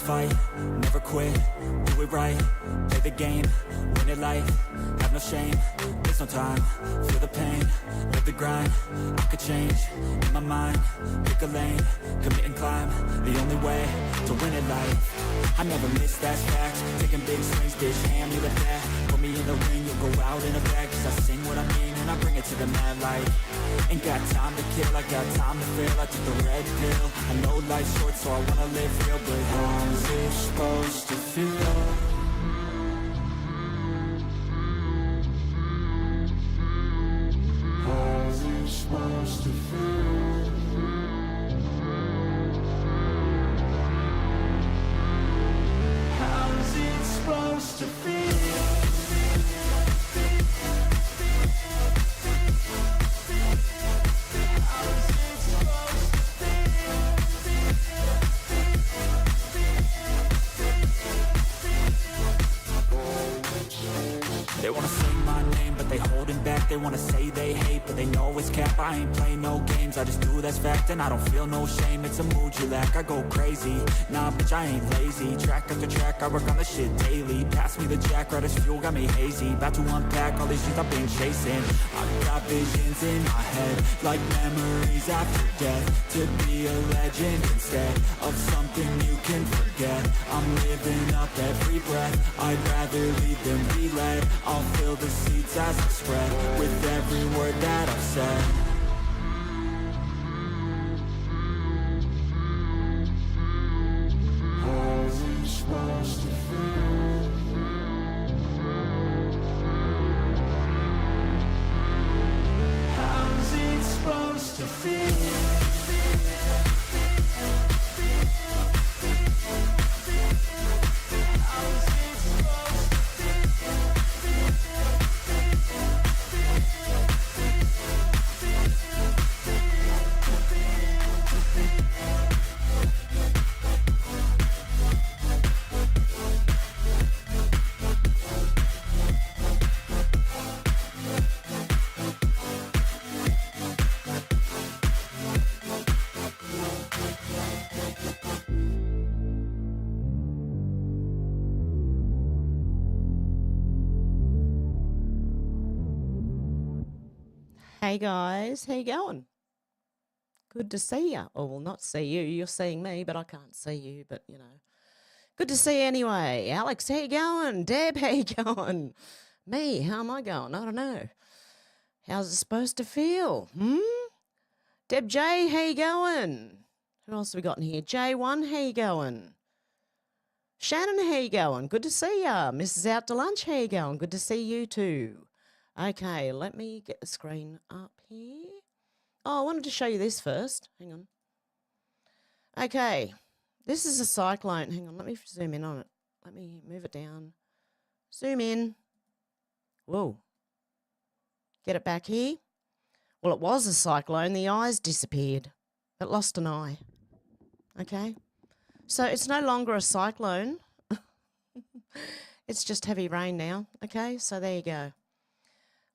fight, never quit, do it right, play the game, win it life, have no shame, there's no time, feel the pain, live the grind, I could change, in my mind, pick a lane, commit and climb, the only way to win it life, I never miss, that's fact, taking big swings, bitch, hand me the bat, put me in the ring, you'll go out in a bag, cause I sing what I mean, and I bring it to the mad light, ain't got time to kill, I got time to feel, I took the red pill, I know life's short, so I wanna live real, but how's it supposed to feel? How's it supposed to feel? How's it supposed to feel? They wanna say my name, but they holding back. They wanna say they hate, but they know it's cap. I ain't play no games, I just do that's fact. And I don't feel no shame, it's a mood you lack. I go crazy, nah bitch I ain't lazy. Track after track, I work on the shit daily. Pass me the jack, right as fuel, got me hazy. About to unpack all these things I've been chasing. I've got visions in my head, like memories after death. To be a legend instead of something you can forget. I'm living up every breath, I'd rather lead than be led. I'll fill the seats as I spread with every word that I've said. How's it supposed to feel? How's it supposed to feel? Hey guys, how you going? Good to see you. Oh, well, not see you. You're seeing me, but I can't see you. But, you know, good to see you anyway. Alex, how you going? Deb, how you going? Me, how am I going? I don't know. How's it supposed to feel? Deb J, how you going? Who else have we got in here? J1, how you going? Shannon, how you going? Good to see ya. Mrs. Out to Lunch, how you going? Good to see you too. Okay, let me get the screen up here. Oh, I wanted to show you this first. Hang on. Okay, this is a cyclone. Hang on, let me zoom in on it. Let me move it down. Zoom in. Whoa. Get it back here. Well, it was a cyclone. The eyes disappeared. It lost an eye. Okay. So it's no longer a cyclone. It's just heavy rain now. Okay, so there you go.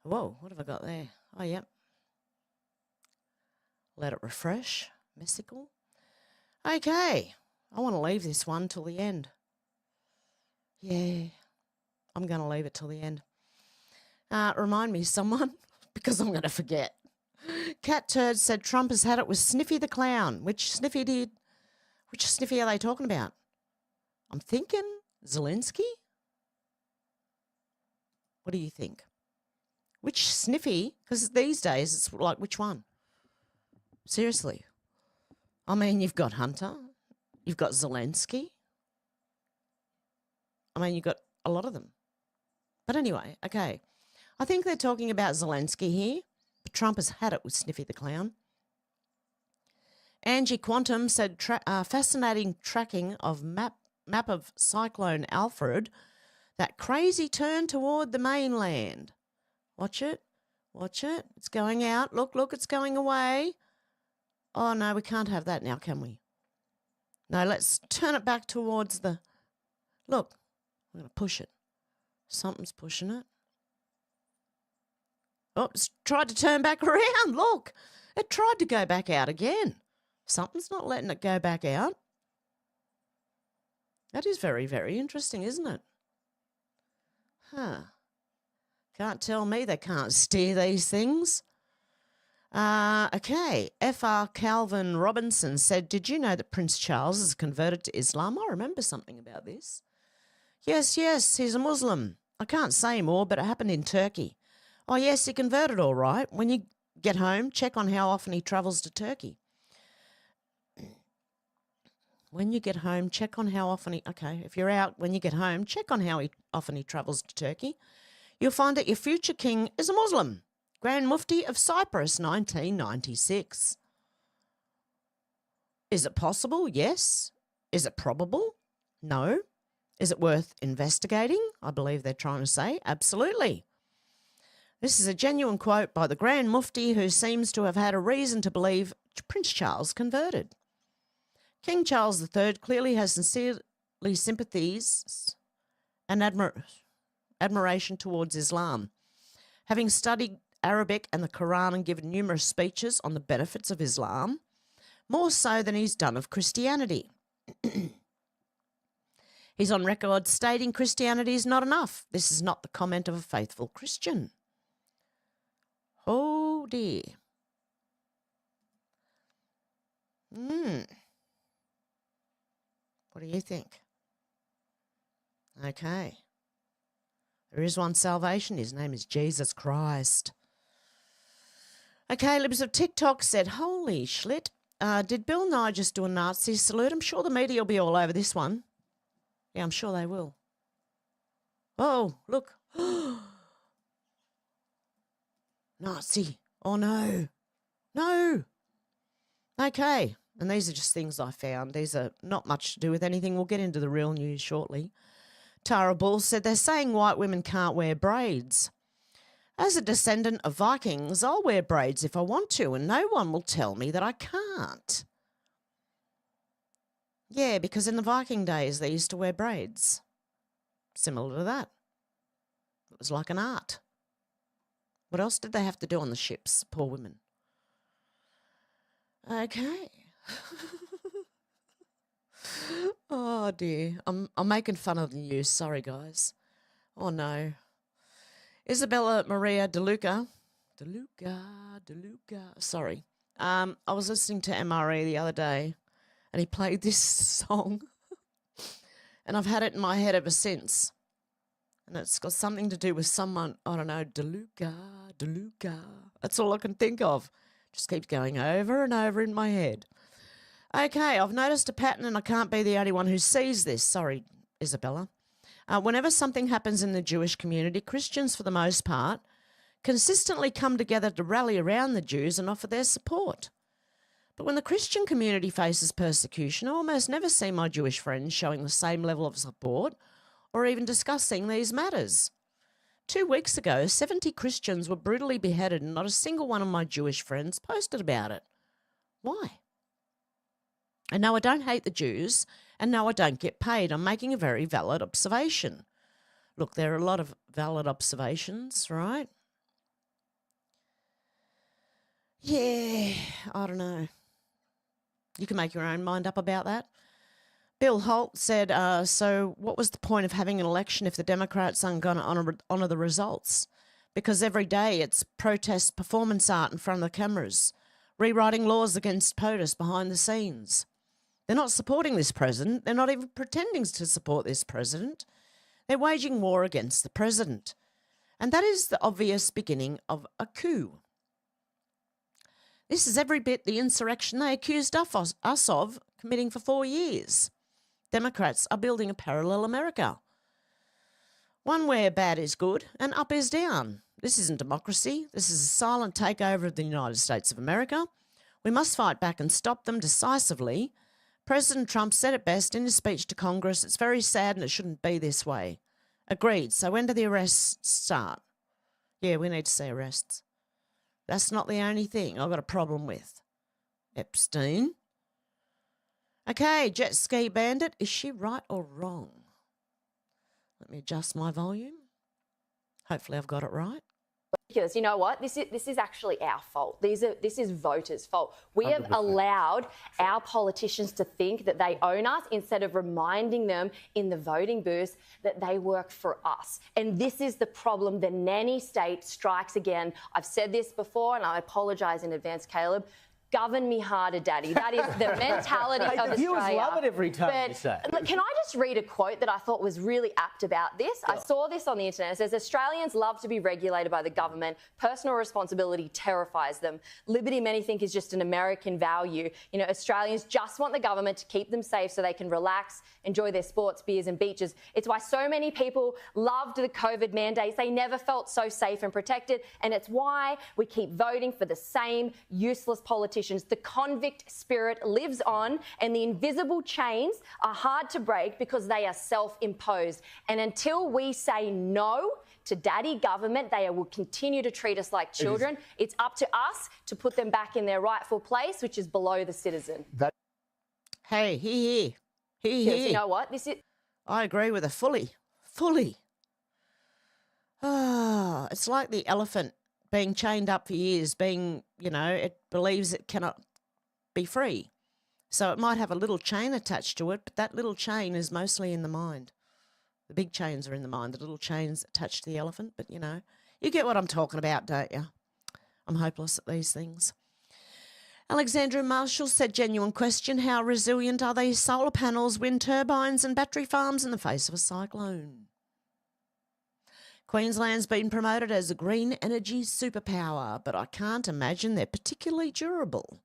Whoa, what have I got there? Oh, yep. Let it refresh. Mystical. Okay, I want to leave this one till the end. Yeah, I'm going to leave it till the end. Remind me, someone, because I'm going to forget. Cat Turd said Trump has had it with Sniffy the Clown. Which Sniffy are they talking about? I'm thinking Zelensky? What do you think? Which Sniffy? Because these days it's like, which one? Seriously. I mean, you've got Hunter. You've got Zelensky. I mean, you've got a lot of them. But anyway, okay. I think they're talking about Zelensky here. But Trump has had it with Sniffy the Clown. Angie Quantum said, fascinating tracking of map of Cyclone Alfred. That crazy turn toward the mainland. Watch it. Watch it. It's going out. Look, it's going away. Oh, no, we can't have that now, can we? No, let's turn it back towards the... Look, I'm going to push it. Something's pushing it. Oh, it's tried to turn back around. Look, it tried to go back out again. Something's not letting it go back out. That is very, very interesting, isn't it? Huh. Can't tell me they can't steer these things. Okay. F.R. Calvin Robinson said, did you know that Prince Charles is converted to Islam? I remember something about this. Yes, he's a Muslim. I can't say more, but it happened in Turkey. Oh, yes, he converted all right. When you get home, check on how often he travels to Turkey. When you get home, check on how often if you're out, when you get home, check on how often he travels to Turkey. You'll find that your future king is a Muslim. Grand Mufti of Cyprus, 1996. Is it possible? Yes. Is it probable? No. Is it worth investigating? I believe they're trying to say. Absolutely. This is a genuine quote by the Grand Mufti, who seems to have had a reason to believe Prince Charles converted. King Charles III clearly has sincerely sympathies and admiration towards Islam. Having studied Arabic and the Quran and given numerous speeches on the benefits of Islam, more so than he's done of Christianity. He's on record stating Christianity is not enough. This is not the comment of a faithful Christian. Oh dear. What do you think? Okay. There is one salvation. His name is Jesus Christ. Okay, Libs of TikTok said, holy schlit. Did Bill Nye just do a Nazi salute? I'm sure the media will be all over this one. Yeah, I'm sure they will. Oh, look. Nazi. Oh, no. No. Okay. And these are just things I found. These are not much to do with anything. We'll get into the real news shortly. Tara Bull said, they're saying white women can't wear braids. As a descendant of Vikings, I'll wear braids if I want to, and no one will tell me that I can't. Yeah, because in the Viking days, they used to wear braids. Similar to that. It was like an art. What else did they have to do on the ships, poor women? Okay. Oh, dear. I'm making fun of the news. Sorry, guys. Oh, no. Isabella Maria DeLuca. Sorry. I was listening to MRE the other day, and he played this song, and I've had it in my head ever since. And it's got something to do with someone, I don't know, DeLuca. That's all I can think of. Just keeps going over and over in my head. Okay, I've noticed a pattern, and I can't be the only one who sees this. Sorry, Isabella. Whenever something happens in the Jewish community, Christians, for the most part, consistently come together to rally around the Jews and offer their support. But when the Christian community faces persecution, I almost never see my Jewish friends showing the same level of support or even discussing these matters. 2 weeks ago, 70 Christians were brutally beheaded, and not a single one of my Jewish friends posted about it. Why? And no, I don't hate the Jews, and no, I don't get paid. I'm making a very valid observation. Look, there are a lot of valid observations, right? Yeah, I don't know. You can make your own mind up about that. Bill Holt said, so what was the point of having an election if the Democrats aren't going to honour the results? Because every day it's protest performance art in front of the cameras, rewriting laws against POTUS behind the scenes. They're not supporting this president. They're not even pretending to support this president. They're waging war against the president. And that is the obvious beginning of a coup. This is every bit the insurrection they accused us of committing for 4 years. Democrats are building a parallel America. One where bad is good and up is down. This isn't democracy. This is a silent takeover of the United States of America. We must fight back and stop them decisively. President Trump said it best in his speech to Congress. It's very sad and it shouldn't be this way. Agreed. So when do the arrests start? Yeah, we need to see arrests. That's not the only thing I've got a problem with. Epstein. Okay, Jet Ski Bandit. Is she right or wrong? Let me adjust my volume. Hopefully I've got it right. ridiculous. You know what? This is actually our fault. This is voters' fault. We have 100%. allowed our politicians to think that they own us instead of reminding them in the voting booths that they work for us. And this is the problem. The nanny state strikes again. I've said this before, and I apologise in advance, Caleb. Govern me harder, Daddy. That is the mentality of The viewers Australia. love it every time you say it. Look, can I just read a quote that I thought was really apt about this? I saw this on the internet. It says, Australians love to be regulated by the government. Personal responsibility terrifies them. Liberty, many think, is just an American value. You know, Australians just want the government to keep them safe so they can relax, enjoy their sports, beers and beaches. It's why so many people loved the COVID mandates. They never felt so safe and protected. And it's why we keep voting for the same useless politicians. The convict spirit lives on, and the invisible chains are hard to break because they are self-imposed. And until we say no to daddy government, they will continue to treat us like children. It's up to us to put them back in their rightful place, which is below the citizen. Hey, he. You know what? I agree with her fully. Ah, it's like the elephant being chained up for years, it believes it cannot be free. So it might have a little chain attached to it, but that little chain is mostly in the mind. The big chains are in the mind, the little chains attached to the elephant, but you get what I'm talking about, don't you? I'm hopeless at these things. Alexandra Marshall said, genuine question, how resilient are these solar panels, wind turbines and battery farms in the face of a cyclone? Queensland's been promoted as a green energy superpower, but I can't imagine they're particularly durable.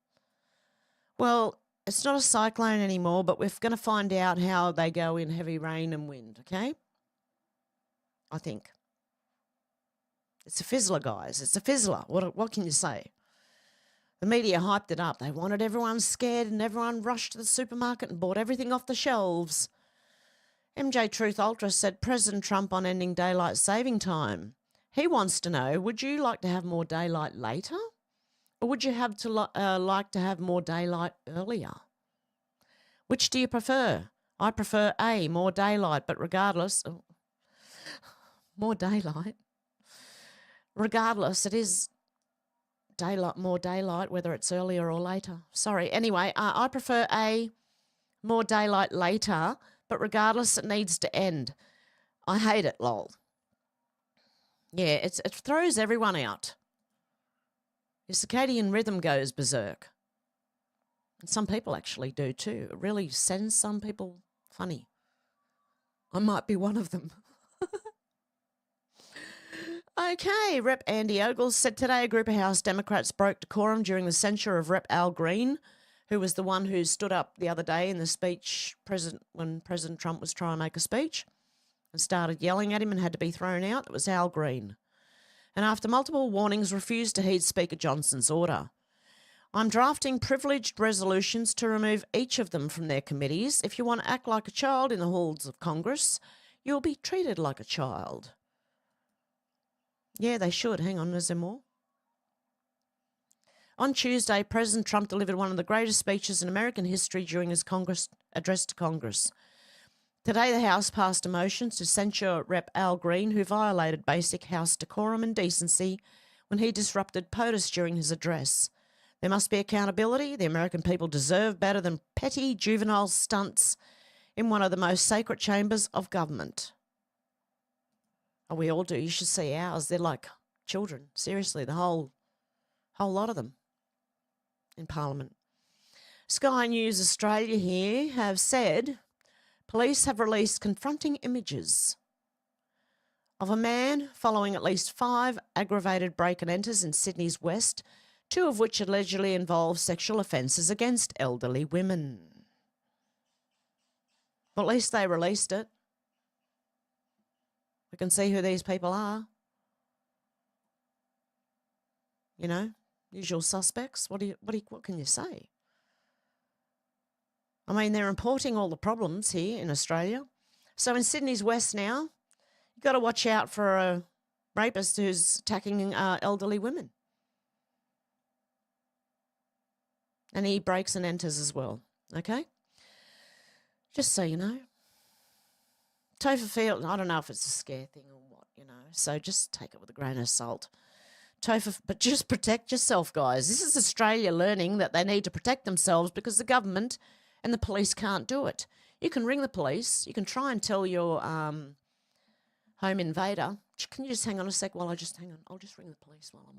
Well, it's not a cyclone anymore, but we're going to find out how they go in heavy rain and wind, okay? I think. It's a fizzler, guys. It's a fizzler. What can you say? The media hyped it up. They wanted everyone scared and everyone rushed to the supermarket and bought everything off the shelves. MJ Truth Ultra said President Trump on ending daylight saving time. He wants to know, would you like to have more daylight later? Or would you have to like to have more daylight earlier? Which do you prefer? I prefer A, more daylight, but regardless, more daylight. Regardless, it is daylight, more daylight, whether it's earlier or later. Sorry. Anyway, I prefer A, more daylight later, but regardless, it needs to end. I hate it, lol. Yeah, it throws everyone out. Your circadian rhythm goes berserk. And some people actually do too. It really sends some people funny. I might be one of them. Okay, Rep. Andy Ogles said today a group of House Democrats broke decorum during the censure of Rep. Al Green, who was the one who stood up the other day in the speech when President Trump was trying to make a speech and started yelling at him and had to be thrown out. It was Al Green. And after multiple warnings, refused to heed Speaker Johnson's order. I'm drafting privileged resolutions to remove each of them from their committees. If you want to act like a child in the halls of Congress, you'll be treated like a child. Yeah, they should. Hang on, is there more? On Tuesday, President Trump delivered one of the greatest speeches in American history during his address to Congress. Today, the House passed a motion to censure Rep. Al Green, who violated basic House decorum and decency when he disrupted POTUS during his address. There must be accountability. The American people deserve better than petty juvenile stunts in one of the most sacred chambers of government. Oh, we all do. You should see ours. They're like children. Seriously, the whole lot of them in Parliament. Sky News Australia here have said police have released confronting images of a man following at least 5 aggravated break and enters in Sydney's West, 2 of which allegedly involve sexual offences against elderly women. Well, at least they released it. We can see who these people are. Usual suspects. What can you say? I mean, they're importing all the problems here in Australia. So in Sydney's West now, you've got to watch out for a rapist who's attacking elderly women. And he breaks and enters as well, okay? Just so you know. Topher Field, I don't know if it's a scare thing or what, so just take it with a grain of salt. Topher, but just protect yourself, guys. This is Australia learning that they need to protect themselves because the government and the police can't do it. You can ring the police. You can try and tell your home invader, can you just hang on a sec while I just hang on? I'll just ring the police while I'm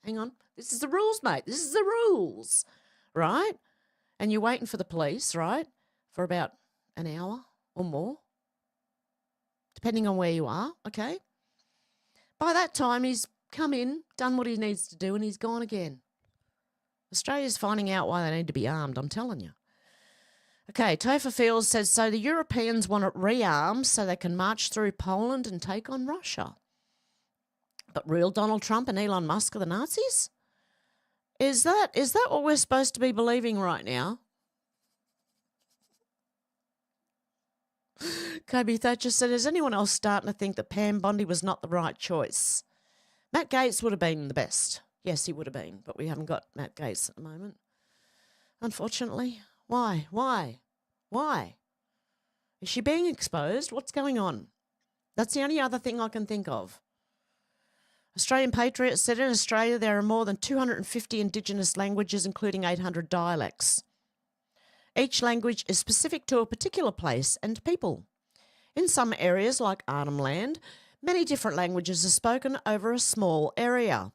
hang on. This is the rules, mate. This is the rules, right? And you're waiting for the police, right, for about an hour or more, depending on where you are, okay? By that time, he's come in, done what he needs to do, and he's gone again. Australia's finding out why they need to be armed, I'm telling you. Okay, Topher Fields says, so the Europeans want it rearmed so they can march through Poland and take on Russia. But real Donald Trump and Elon Musk are the Nazis? Is that what we're supposed to be believing right now? Kobe Thatcher said, is anyone else starting to think that Pam Bondi was not the right choice? Matt Gaetz would have been the best. Yes, he would have been, but we haven't got Matt Gaetz at the moment, unfortunately. Why? Is she being exposed? What's going on? That's the only other thing I can think of. Australian Patriot said in Australia there are more than 250 Indigenous languages, including 800 dialects. Each language is specific to a particular place and people. In some areas, like Arnhem Land, many different languages are spoken over a small area.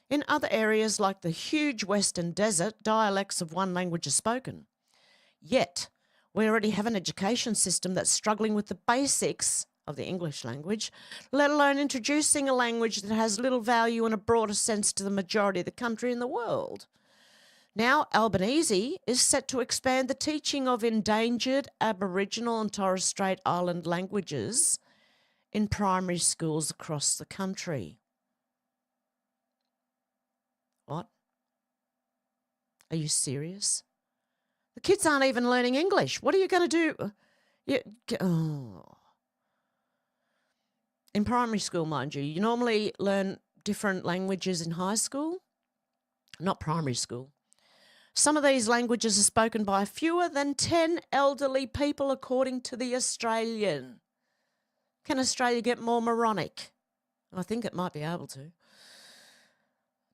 In other areas, like the huge Western Desert, dialects of one language are spoken. Yet, we already have an education system that's struggling with the basics of the English language, let alone introducing a language that has little value in a broader sense to the majority of the country and the world. Now, Albanese is set to expand the teaching of endangered Aboriginal and Torres Strait Island languages in primary schools across the country. What? Are you serious? The kids aren't even learning English. What are you going to do? In primary school, mind you, you normally learn different languages in high school, not primary school. Some of these languages are spoken by fewer than 10 elderly people, according to The Australian. Can Australia get more moronic? I think it might be able to.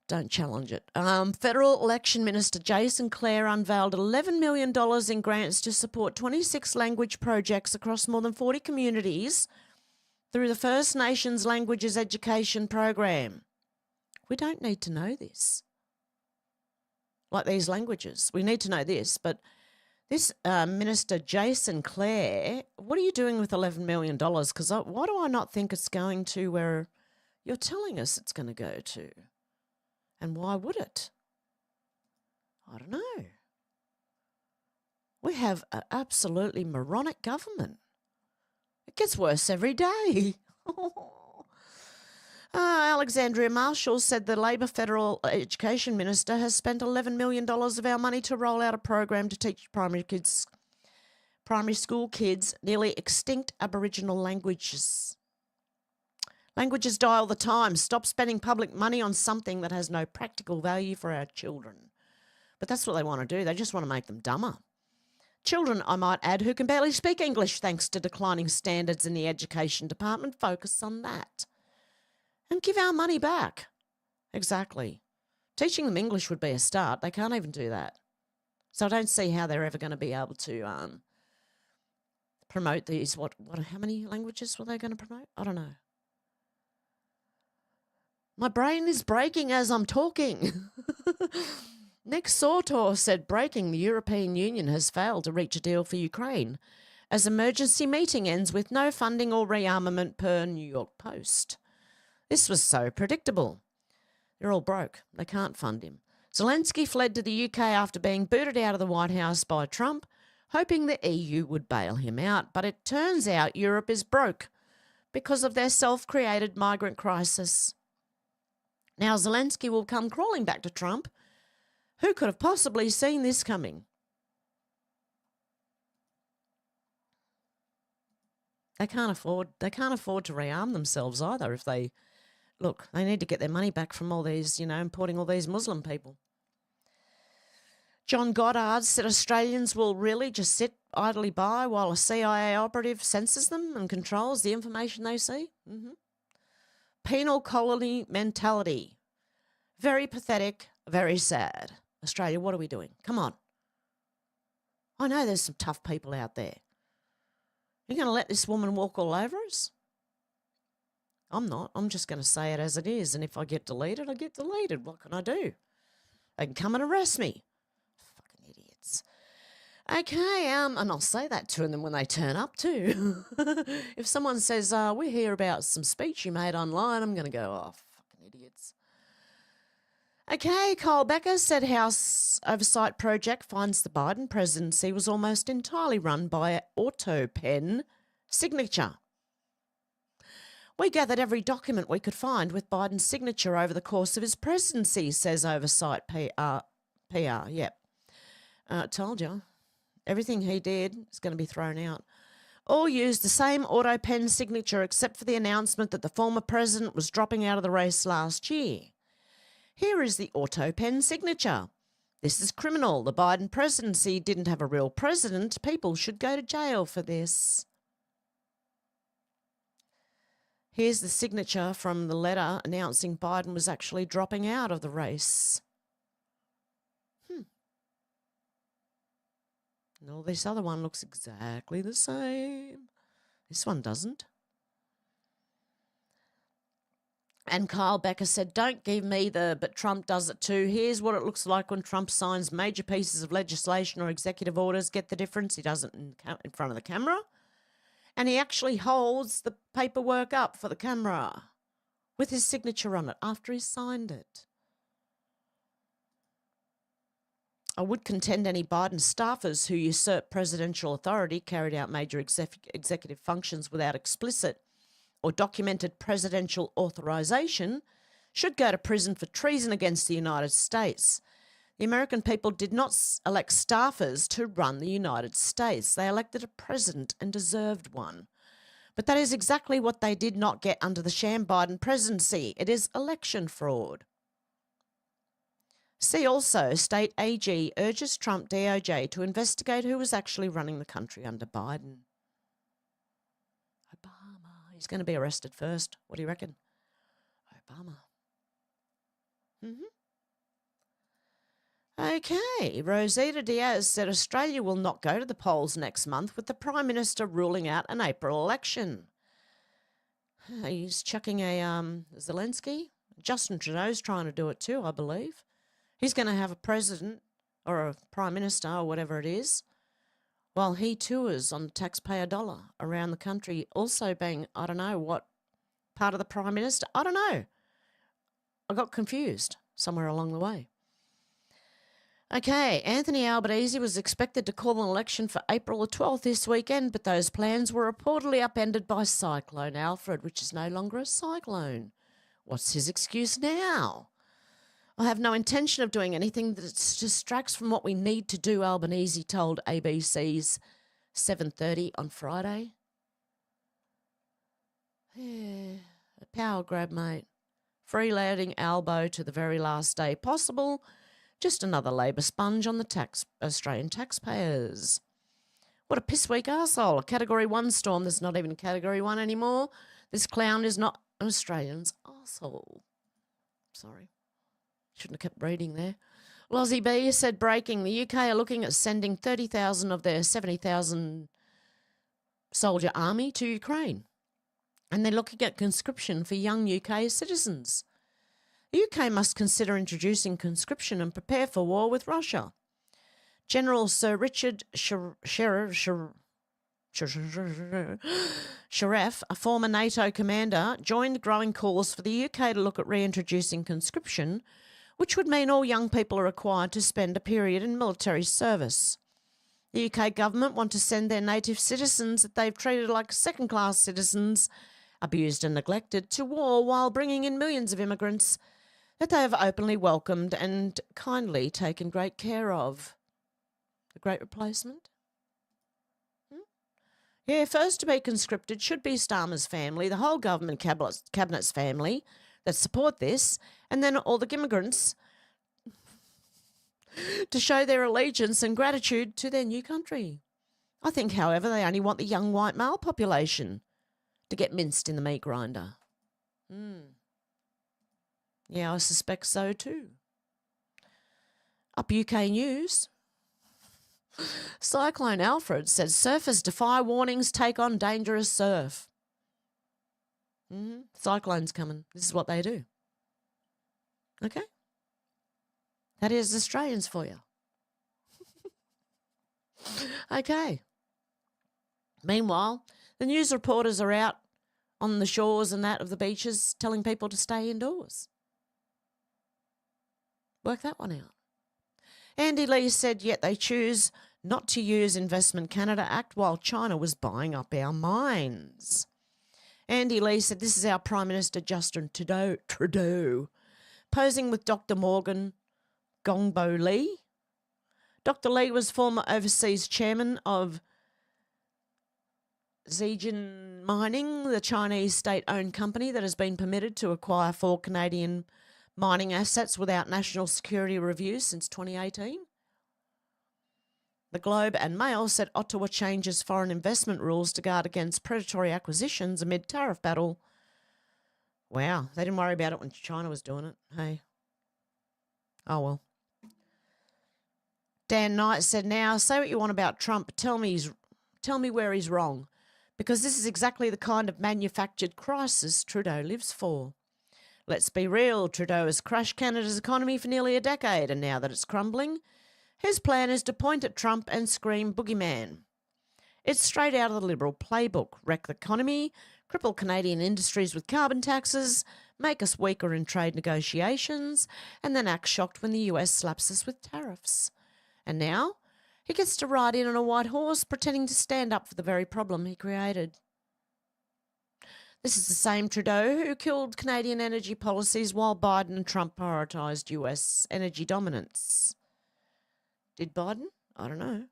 Don't challenge it. Federal Election Minister Jason Clare unveiled $11 million in grants to support 26 language projects across more than 40 communities through the First Nations Languages Education Program. We don't need to know this. Like these languages. We need to know this, but this Minister Jason Clare, what are you doing with $11 million? Because why do I not think it's going to where you're telling us it's going to go to? And why would it? I don't know. We have an absolutely moronic government. It gets worse every day. Alexandria Marshall said the Labor Federal Education Minister has spent $11 million of our money to roll out a program to teach primary school kids nearly extinct Aboriginal languages. Languages die all the time. Stop spending public money on something that has no practical value for our children. But that's what they want to do. They just want to make them dumber. Children, I might add, who can barely speak English thanks to declining standards in the education department, focus on that. And give our money back. Exactly. Teaching them English would be a start. They can't even do that. So I don't see how they're ever going to be able to promote these. How many languages were they going to promote? I don't know. My brain is breaking as I'm talking. Nick Sautor said breaking, the European Union has failed to reach a deal for Ukraine as emergency meeting ends with no funding or rearmament per New York Post. This was so predictable. They're all broke. They can't fund him. Zelensky fled to the UK after being booted out of the White House by Trump, hoping the EU would bail him out. But it turns out Europe is broke because of their self-created migrant crisis. Now Zelensky will come crawling back to Trump. Who could have possibly seen this coming? They can't afford to rearm themselves either if they they need to get their money back from all these, importing all these Muslim people. John Goddard said Australians will really just sit idly by while a CIA operative censors them and controls the information they see. Penal colony mentality. Very pathetic, very sad. Australia, what are we doing? Come on. I know there's some tough people out there. You're going to let this woman walk all over us? I'm not. I'm just going to say it as it is. And if I get deleted, I get deleted. What can I do? They can come and arrest me. Fucking idiots. Okay, and I'll say that to them when they turn up too. If someone says, we hear about some speech you made online, I'm going to go, oh, fucking idiots. Okay, Kyle Becker said House Oversight Project finds the Biden presidency was almost entirely run by an auto pen signature. We gathered every document we could find with Biden's signature over the course of his presidency, says Oversight PR. Yep. Told you. Everything he did is going to be thrown out. All used the same auto pen signature except for the announcement that the former president was dropping out of the race last year. Here is the auto pen signature. This is criminal. The Biden presidency didn't have a real president. People should go to jail for this. Here's the signature from the letter announcing Biden was actually dropping out of the race. And all this other one looks exactly the same. This one doesn't. And Kyle Becker said, don't give me but Trump does it too. Here's what it looks like when Trump signs major pieces of legislation or executive orders. Get the difference? He does it in front of the camera. And he actually holds the paperwork up for the camera with his signature on it after he's signed it. I would contend any Biden staffers who usurp presidential authority, carried out major executive functions without explicit or documented presidential authorization, should go to prison for treason against the United States. The American people did not elect staffers to run the United States. They elected a president and deserved one. But that is exactly what they did not get under the sham Biden presidency. It is election fraud. See also, State AG urges Trump DOJ to investigate who was actually running the country under Biden. Obama. He's going to be arrested first. What do you reckon? Obama. Okay, Rosita Diaz said Australia will not go to the polls next month with the Prime Minister ruling out an April election. He's chucking a Zelensky. Justin Trudeau's trying to do it too, I believe. He's going to have a president or a prime minister or whatever it is, while he tours on the taxpayer dollar around the country, also being, I don't know, what part of the prime minister? I don't know. I got confused somewhere along the way. Okay, Anthony Albanese was expected to call an election for April the 12th this weekend, but those plans were reportedly upended by Cyclone Alfred, which is no longer a cyclone. What's his excuse now? I have no intention of doing anything that distracts from what we need to do, Albanese told ABC's 7:30 on Friday. Yeah, a power grab, mate. Freeloading Albo to the very last day possible. Just another Labor sponge on the Australian taxpayers. What a piss weak arsehole. A Category 1 storm that's not even Category 1 anymore. This clown is not an Australian's arsehole. Sorry. Shouldn't have kept reading there. Lozzie B said, breaking, the UK are looking at sending 30,000 of their 70,000 soldier army to Ukraine. And they're looking at conscription for young UK citizens. The UK must consider introducing conscription and prepare for war with Russia. General Sir Richard Sharef, a former NATO commander, joined growing calls for the UK to look at reintroducing conscription, which would mean all young people are required to spend a period in military service. The UK government want to send their native citizens that they've treated like second-class citizens, abused and neglected, to war while bringing in millions of immigrants that they have openly welcomed and kindly taken great care of. The Great Replacement? Yeah, first to be conscripted should be Starmer's family, the whole government cabinet's family that support this, and then all the immigrants to show their allegiance and gratitude to their new country. I think, however, they only want the young white male population to get minced in the meat grinder. Yeah, I suspect so too. Up UK News. Cyclone Alfred says surfers defy warnings, take on dangerous surf. Cyclone's coming. This is what they do. Okay? That is Australians for you. Okay. Meanwhile, the news reporters are out on the shores and that of the beaches telling people to stay indoors. Work that one out. Andy Lee said yet they choose not to use Investment Canada Act while China was buying up our mines. Andy Lee said this is our Prime Minister Justin Trudeau posing with Dr. Morgan Gongbo Lee. Dr. Lee was former overseas chairman of Zijin Mining, the Chinese state-owned company that has been permitted to acquire 4 Canadian mining assets without national security review since 2018. The Globe and Mail said Ottawa changes foreign investment rules to guard against predatory acquisitions amid tariff battle. Wow, they didn't worry about it when China was doing it. Hey. Oh, well. Dan Knight said, now, say what you want about Trump, but tell me where he's wrong, because this is exactly the kind of manufactured crisis Trudeau lives for. Let's be real, Trudeau has crushed Canada's economy for nearly a decade, and now that it's crumbling, his plan is to point at Trump and scream boogeyman. It's straight out of the Liberal playbook. Wreck the economy, cripple Canadian industries with carbon taxes, make us weaker in trade negotiations, and then act shocked when the US slaps us with tariffs. And now he gets to ride in on a white horse pretending to stand up for the very problem he created. This is the same Trudeau who killed Canadian energy policies while Biden and Trump prioritised US energy dominance. Did Biden? I don't know.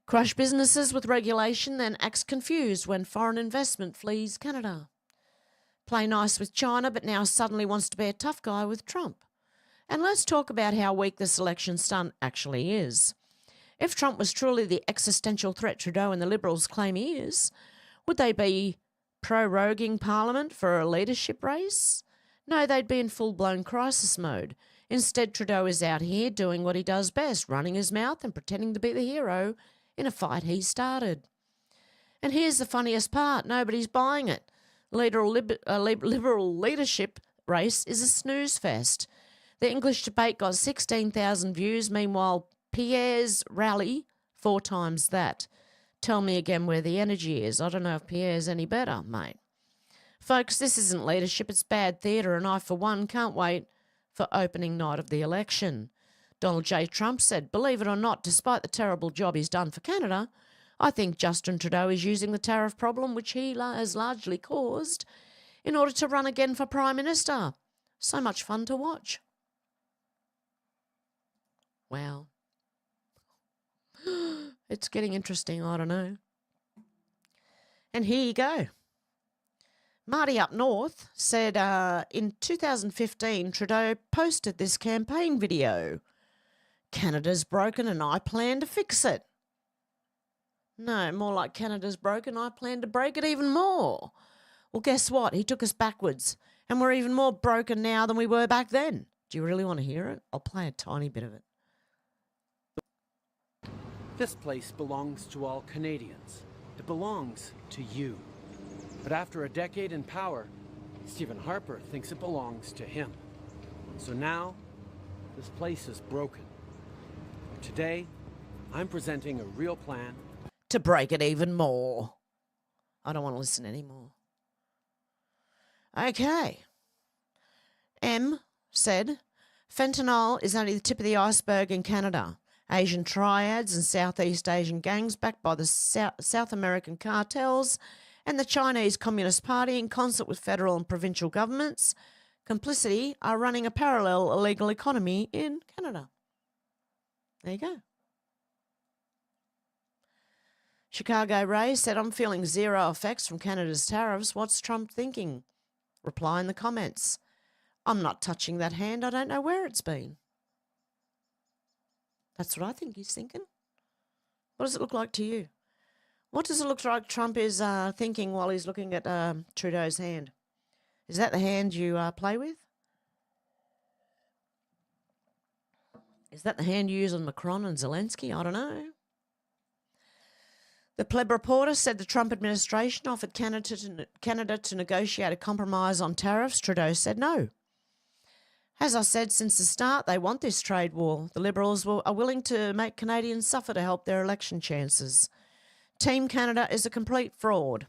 Crush businesses with regulation, then acts confused when foreign investment flees Canada. Play nice with China, but now suddenly wants to be a tough guy with Trump. And let's talk about how weak this election stunt actually is. If Trump was truly the existential threat Trudeau and the Liberals claim he is, would they be proroguing Parliament for a leadership race? No, they'd be in full-blown crisis mode. Instead, Trudeau is out here doing what he does best, running his mouth and pretending to be the hero in a fight he started. And here's the funniest part. Nobody's buying it. Liberal leadership race is a snooze fest. The English debate got 16,000 views. Meanwhile, Pierre's rally, 4 times that. Tell me again where the energy is. I don't know if Pierre's any better, mate. Folks, this isn't leadership. It's bad theatre, and I, for one, can't wait for opening night of the election. Donald J. Trump said, believe it or not, despite the terrible job he's done for Canada, I think Justin Trudeau is using the tariff problem, which he has largely caused, in order to run again for Prime Minister. So much fun to watch. Wow. It's getting interesting, I don't know. And here you go. Marty up north said in 2015, Trudeau posted this campaign video. Canada's broken and I plan to fix it. No, more like Canada's broken, I plan to break it even more. Well, guess what? He took us backwards, and we're even more broken now than we were back then. Do you really want to hear it? I'll play a tiny bit of it. This place belongs to all Canadians. It belongs to you. But after a decade in power, Stephen Harper thinks it belongs to him. So now, this place is broken. Today, I'm presenting a real plan to break it even more. I don't want to listen anymore. Okay. M said, fentanyl is only the tip of the iceberg in Canada. Asian triads and Southeast Asian gangs backed by the South American cartels and the Chinese Communist Party in concert with federal and provincial governments, complicity, are running a parallel illegal economy in Canada. There you go. Chicago Ray said, I'm feeling zero effects from Canada's tariffs. What's Trump thinking? Reply in the comments. I'm not touching that hand. I don't know where it's been. That's what I think he's thinking. What does it look like to you? What does it look like Trump is thinking while he's looking at Trudeau's hand? Is that the hand you play with? Is that the hand you use on Macron and Zelensky? I don't know. The Pleb reporter said the Trump administration offered Canada to negotiate a compromise on tariffs. Trudeau said no. As I said since the start, they want this trade war. The Liberals are willing to make Canadians suffer to help their election chances. Team Canada is a complete fraud.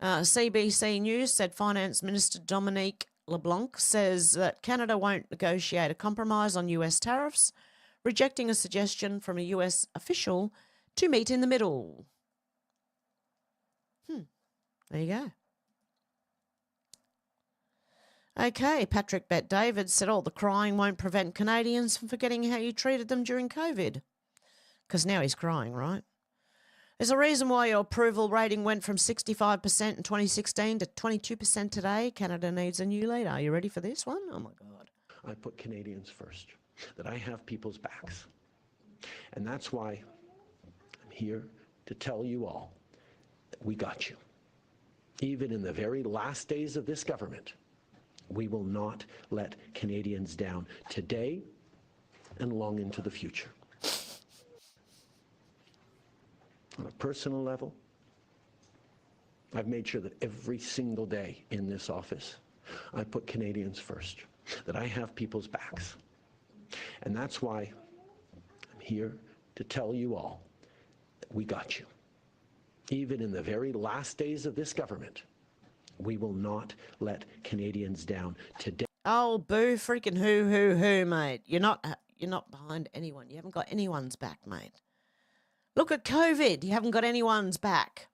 CBC News said Finance Minister Dominique LeBlanc says that Canada won't negotiate a compromise on US tariffs, rejecting a suggestion from a US official to meet in the middle. There you go. Okay, Patrick Bet-David said all the crying won't prevent Canadians from forgetting how you treated them during COVID. Because now he's crying, right? There's a reason why your approval rating went from 65% in 2016 to 22% today. Canada needs a new leader. Are you ready for this one? Oh, my God. I put Canadians first, that I have people's backs. And that's why I'm here to tell you all that we got you. Even in the very last days of this government, we will not let Canadians down today and long into the future. On a personal level, I've made sure that every single day in this office, I put Canadians first, that I have people's backs. And that's why I'm here to tell you all that we got you. Even in the very last days of this government, we will not let Canadians down today. Oh, boo freaking who, mate. You're not behind anyone. You haven't got anyone's back, mate. Look at COVID. You haven't got anyone's back.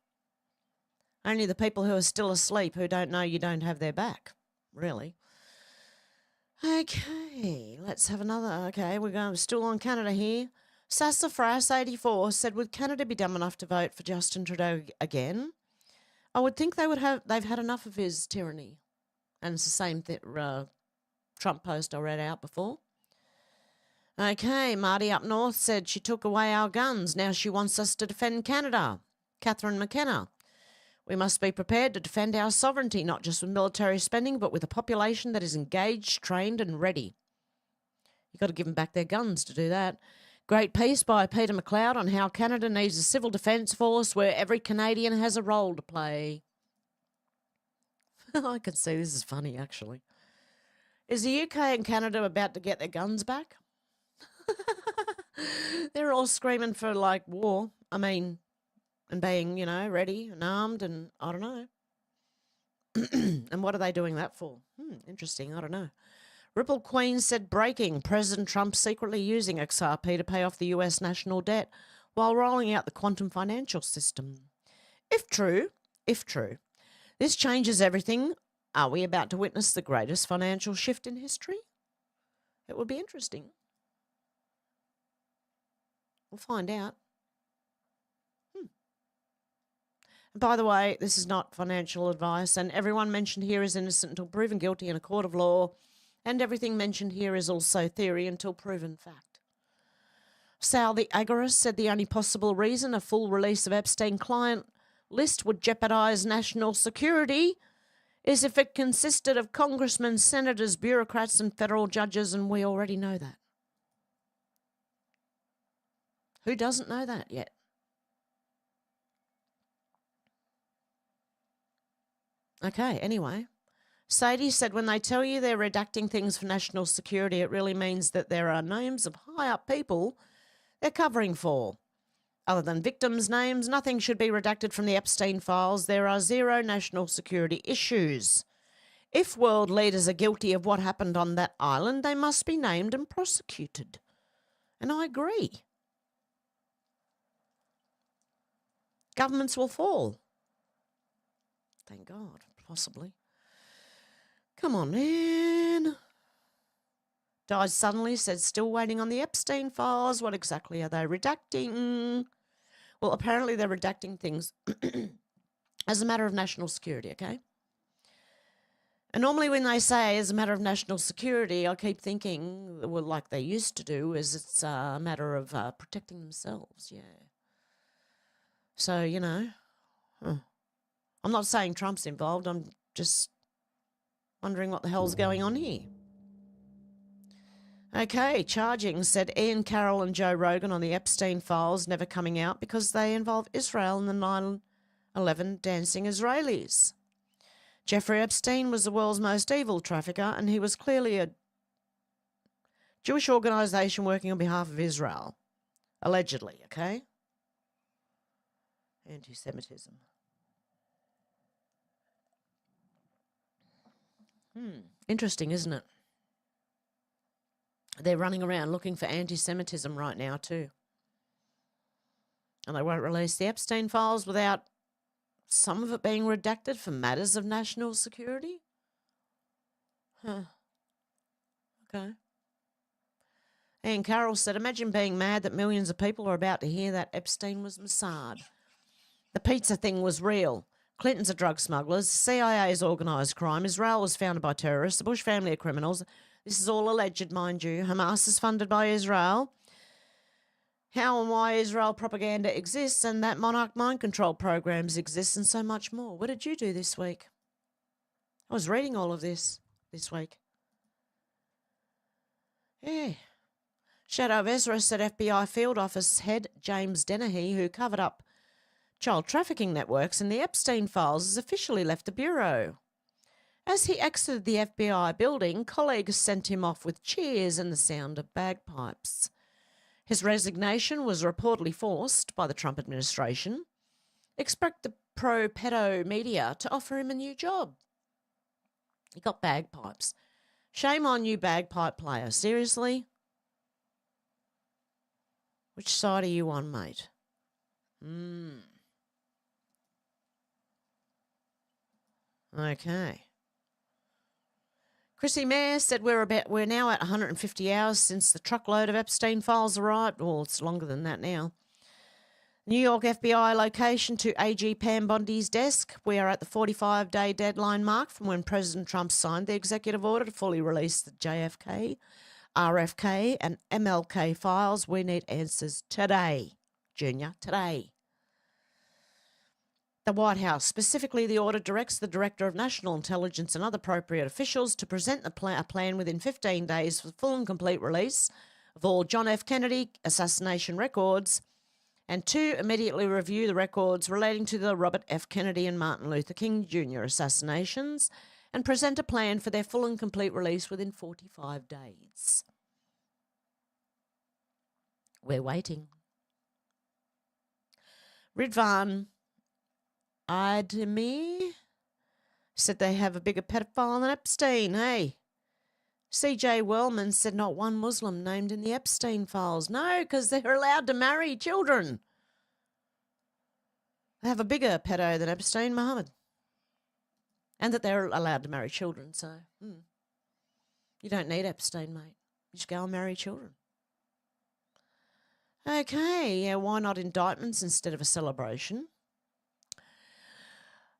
Only the people who are still asleep who don't know you don't have their back, really. Okay, let's have another. Okay, we're going still on Canada here. Sassafras 84 said, would Canada be dumb enough to vote for Justin Trudeau again? I would think they've had enough of his tyranny. And it's the same Trump post I read out before. Okay, Marty up north said she took away our guns. Now she wants us to defend Canada. Catherine McKenna. We must be prepared to defend our sovereignty, not just with military spending, but with a population that is engaged, trained and ready. You've got to give them back their guns to do that. Great piece by Peter McLeod on how Canada needs a civil defence force where every Canadian has a role to play. I can see this is funny, actually. Is the UK and Canada about to get their guns back? They're all screaming for, like, war. I mean, and being, ready and armed and I don't know. And what are they doing that for? Interesting. I don't know. Ripple Queen said, breaking, President Trump secretly using XRP to pay off the US national debt while rolling out the quantum financial system. If true, this changes everything. Are we about to witness the greatest financial shift in history? It would be interesting. We'll find out. By the way, this is not financial advice, and everyone mentioned here is innocent until proven guilty in a court of law, and everything mentioned here is also theory until proven fact. Sal the Agorist said the only possible reason a full release of Epstein client list would jeopardise national security is if it consisted of congressmen, senators, bureaucrats and federal judges, and we already know that. Who doesn't know that yet? Okay, anyway. Sadie said when they tell you they're redacting things for national security, it really means that there are names of high-up people they're covering for. Other than victims' names, nothing should be redacted from the Epstein files. There are zero national security issues. If world leaders are guilty of what happened on that island, they must be named and prosecuted. And I agree. Governments will fall. Thank God, possibly. Come on, man. Died suddenly, said still waiting on the Epstein files. What exactly are they redacting? Well, apparently they're redacting things as a matter of national security, okay? And normally when they say as a matter of national security, I keep thinking, well, like they used to do, is it's a matter of protecting themselves, yeah. So, I'm not saying Trump's involved. I'm just wondering what the hell's going on here. Okay, charging said Ian Carroll and Joe Rogan on the Epstein files never coming out because they involve Israel and the 9/11 dancing Israelis. Jeffrey Epstein was the world's most evil trafficker, and he was clearly a Jewish organisation working on behalf of Israel. Allegedly, okay? Anti-Semitism. Interesting, isn't it? They're running around looking for anti-Semitism right now too. And they won't release the Epstein files without some of it being redacted for matters of national security? Huh. Okay. Ian Carroll said, imagine being mad that millions of people are about to hear that Epstein was Mossad. The pizza thing was real. Clintons are drug smugglers. CIA is organised crime. Israel was founded by terrorists. The Bush family are criminals. This is all alleged, mind you. Hamas is funded by Israel. How and why Israel propaganda exists, and that monarch mind control programs exist, and so much more. What did you do this week? I was reading all of this week. Yeah. Shadow of Ezra said FBI field office head James Dennehy, who covered up child trafficking networks in the Epstein files, has officially left the Bureau. As he exited the FBI building, colleagues sent him off with cheers and the sound of bagpipes. His resignation was reportedly forced by the Trump administration. Expect the pro-pedo media to offer him a new job. He got bagpipes. Shame on you, bagpipe player. Seriously? Which side are you on, mate? Okay. Chrissy Mayer said we're now at 150 hours since the truckload of Epstein files arrived. Well, it's longer than that now. New York FBI location to AG Pam Bondi's desk. We are at the 45-day deadline mark from when President Trump signed the executive order to fully release the JFK, RFK, and MLK files. We need answers today, Junior, today. The White House, specifically the order, directs the Director of National Intelligence and other appropriate officials to present a plan within 15 days for the full and complete release of all John F. Kennedy assassination records, and 2, immediately review the records relating to the Robert F. Kennedy and Martin Luther King Jr. assassinations and present a plan for their full and complete release within 45 days. We're waiting. Ridvan Ademir said they have a bigger pedophile than Epstein, hey? CJ Wellman said not one Muslim named in the Epstein files. No, because they're allowed to marry children. They have a bigger pedo than Epstein, Mohammed. And that they're allowed to marry children, so you don't need Epstein, mate. You just go and marry children. Okay, yeah, why not indictments instead of a celebration?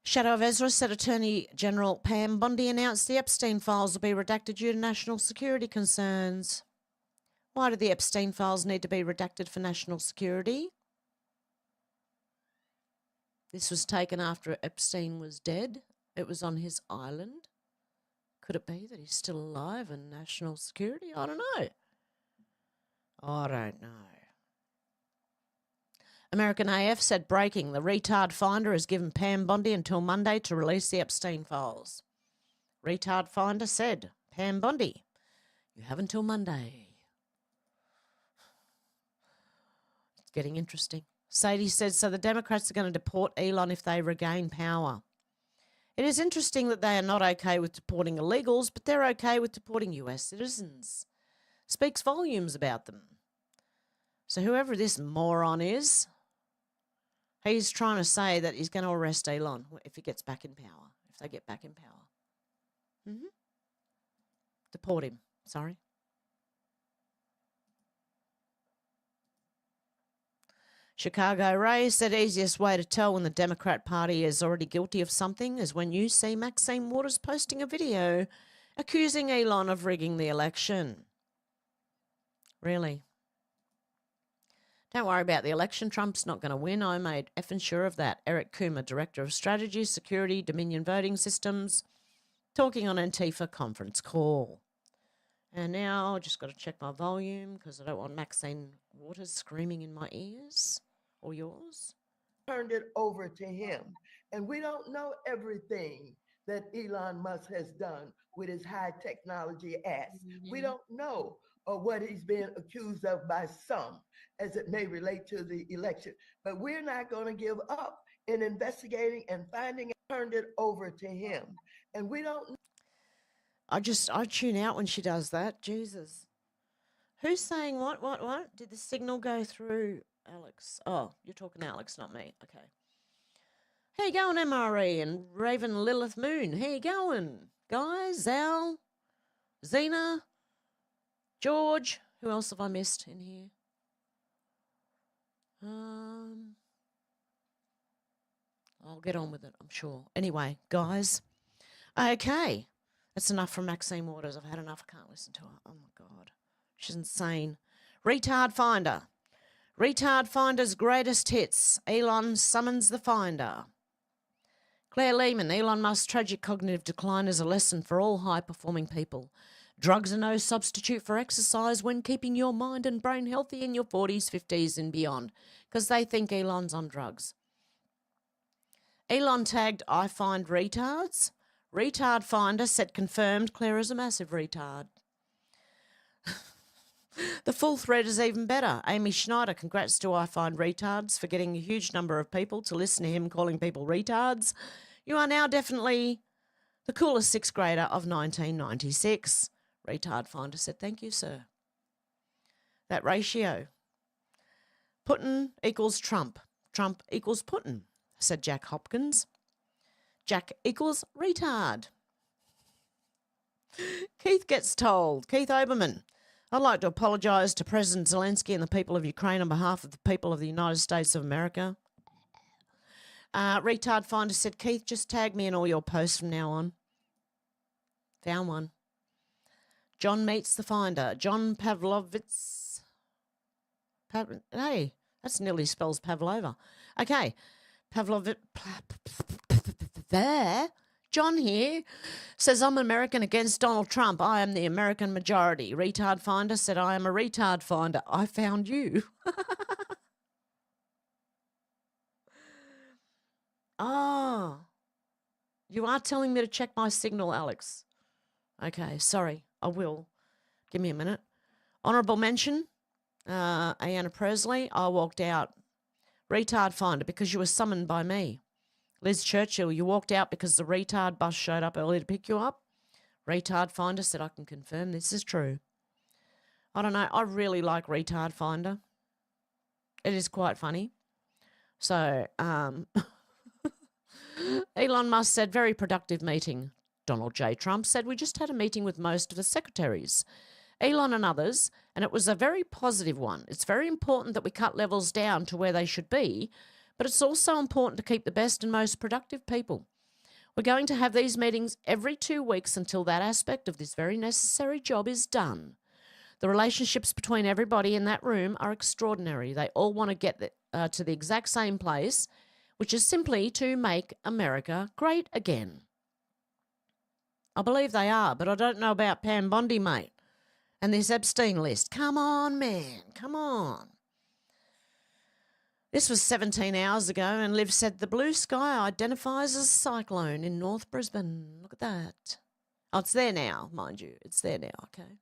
Shadow of Ezra said Attorney General Pam Bondi announced the Epstein files will be redacted due to national security concerns. Why do the Epstein files need to be redacted for national security? This was taken after Epstein was dead. It was on his island. Could it be that he's still alive and national security? I don't know. I don't know. American AF said breaking. The retard finder has given Pam Bondi until Monday to release the Epstein files. Retard finder said, Pam Bondi, you have until Monday. It's getting interesting. Sadie said, so the Democrats are going to deport Elon if they regain power. It is interesting that they are not okay with deporting illegals, but they're okay with deporting US citizens. Speaks volumes about them. So whoever this moron is, he's trying to say that he's going to arrest Elon if he gets back in power, if they get back in power. Deport him, sorry. Chicago Ray said easiest way to tell when the Democrat Party is already guilty of something is when you see Maxine Waters posting a video accusing Elon of rigging the election. Really? Don't worry about the election. Trump's not going to win. I made effing sure of that. Eric Coomer, Director of Strategy, Security, Dominion Voting Systems, talking on Antifa conference call. And now I just got to check my volume because I don't want Maxine Waters screaming in my ears or yours. Turned it over to him. And we don't know everything that Elon Musk has done with his high technology ass. We don't know what he's been accused of by some as it may relate to the election. But we're not going to give up in investigating and finding it. Turned it over to him. And we don't. I tune out when she does that. Jesus. Who's saying what? Did the signal go through, Alex? Oh, you're talking to Alex, not me. Okay. How you going, MRE and Raven Lilith Moon? How you going? Guys, Zal, Zena, George. Who else have I missed in here? I'll get on with it, I'm sure. Anyway, guys. Okay. That's enough from Maxine Waters. I've had enough. I can't listen to her. Oh, my God. She's insane. Retard Finder. Retard Finder's greatest hits. Elon summons the finder. Claire Lehman. Elon Musk's tragic cognitive decline is a lesson for all high-performing people. Drugs are no substitute for exercise when keeping your mind and brain healthy in your 40s, 50s and beyond, because they think Elon's on drugs. Elon tagged, I find retards. Retard Finder said confirmed Claire is a massive retard. The full thread is even better. Amy Schneider, congrats to I Find Retards for getting a huge number of people to listen to him calling people retards. You are now definitely the coolest sixth grader of 1996. Retard Finder said, thank you, sir. That ratio. Putin equals Trump. Trump equals Putin, said Jack Hopkins. Jack equals retard. Keith gets told. Keith Oberman. I'd like to apologise to President Zelensky and the people of Ukraine on behalf of the people of the United States of America. Retard Finder said, Keith, just tag me in all your posts from now on. Found one. John meets the finder. John Pavlovitz. Hey, that's nearly spells Pavlova. Okay. Pavlovitz. There. John here says, I'm American against Donald Trump. I am the American majority. Retard Finder said, I am a retard finder. I found you. Oh, you are telling me to check my signal, Alex. Okay, sorry, I will. Give me a minute. Honourable mention, Ayanna Presley, I walked out. Retard Finder, because you were summoned by me. Liz Churchill, you walked out because the retard bus showed up early to pick you up. Retard Finder said, I can confirm this is true. I don't know, I really like Retard Finder. It is quite funny. So, Elon Musk said, very productive meeting. Donald J. Trump said, we just had a meeting with most of the secretaries, Elon and others, and it was a very positive one. It's very important that we cut levels down to where they should be, but it's also important to keep the best and most productive people. We're going to have these meetings every 2 weeks until that aspect of this very necessary job is done. The relationships between everybody in that room are extraordinary. They all want to get to the exact same place, which is simply to make America great again. I believe they are, but I don't know about Pam Bondi, mate. And this Epstein list. Come on, man. Come on. This was 17 hours ago, and Liv said the blue sky identifies as a cyclone in North Brisbane. Look at that. Oh, it's there now, mind you. It's there now, okay.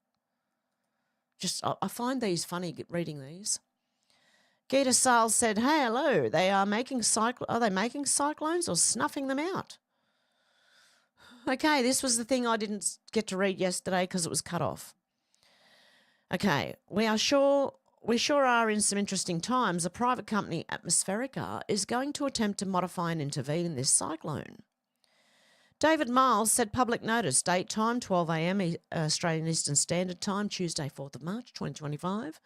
I find these funny, reading these. Gita Sal said, hey, hello, are they making cyclones or snuffing them out? Okay, this was the thing I didn't get to read yesterday because it was cut off. Okay, we sure are in some interesting times. A private company, Atmospherica, is going to attempt to modify and intervene in this cyclone. David Miles said public notice, date time 12 a.m. Australian Eastern Standard Time, Tuesday, 4th of March, 2025.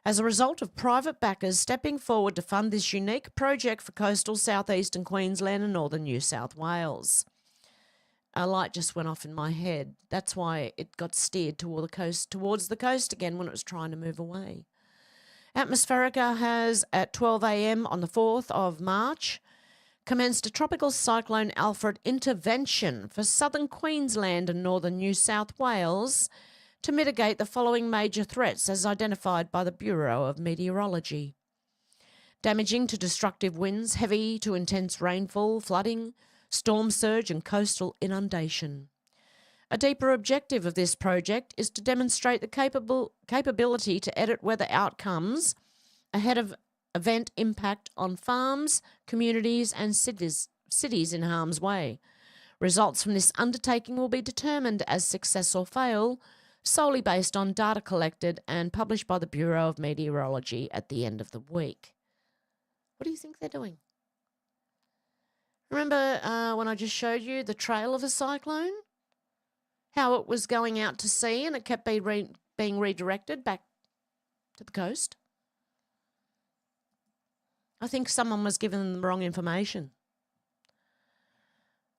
As a result of private backers stepping forward to fund this unique project for coastal southeastern Queensland and northern New South Wales. A light just went off in my head. That's why it got steered towards the coast again when it was trying to move away. Atmospherica has, at 12 a.m. on the 4th of March, commenced a tropical cyclone Alfred intervention for southern Queensland and northern New South Wales to mitigate the following major threats as identified by the Bureau of Meteorology. Damaging to destructive winds, heavy to intense rainfall, flooding, storm surge and coastal inundation. A deeper objective of this project is to demonstrate the capability to edit weather outcomes ahead of event impact on farms, communities and cities in harm's way. Results from this undertaking will be determined as success or fail solely based on data collected and published by the Bureau of Meteorology at the end of the week. What do you think they're doing? Remember when I just showed you the trail of a cyclone? How it was going out to sea and it kept being redirected back to the coast? I think someone was giving them the wrong information.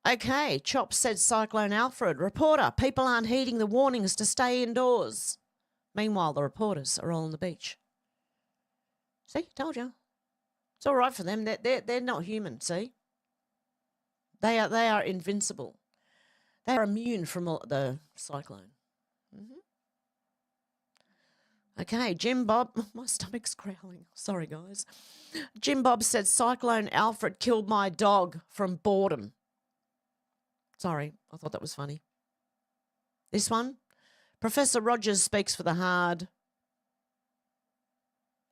Okay, Chop said Cyclone Alfred. Reporter, people aren't heeding the warnings to stay indoors. Meanwhile, the reporters are all on the beach. See, told you. It's all right for them. They're not human, see? They are invincible. They are immune from the cyclone. Okay, Jim Bob. My stomach's growling. Sorry, guys. Jim Bob said Cyclone Alfred killed my dog from boredom. Sorry, I thought that was funny. This one, Professor Rogers speaks for the hard.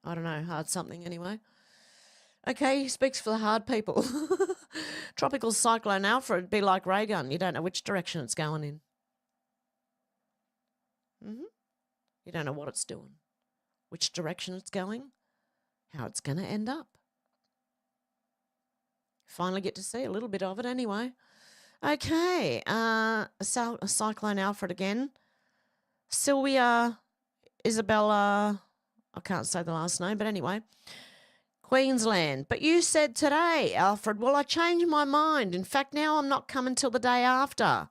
I don't know, hard something anyway. Okay, he speaks for the hard people. Tropical Cyclone Alfred be like ray gun. You don't know which direction it's going in. You don't know what it's doing, which direction it's going, how it's going to end up. Finally get to see a little bit of it anyway. Okay, Cyclone Alfred again. Sylvia Isabella, I can't say the last name, but anyway. Queensland. But you said today, Alfred. Well, I changed my mind. In fact, now I'm not coming till the day after.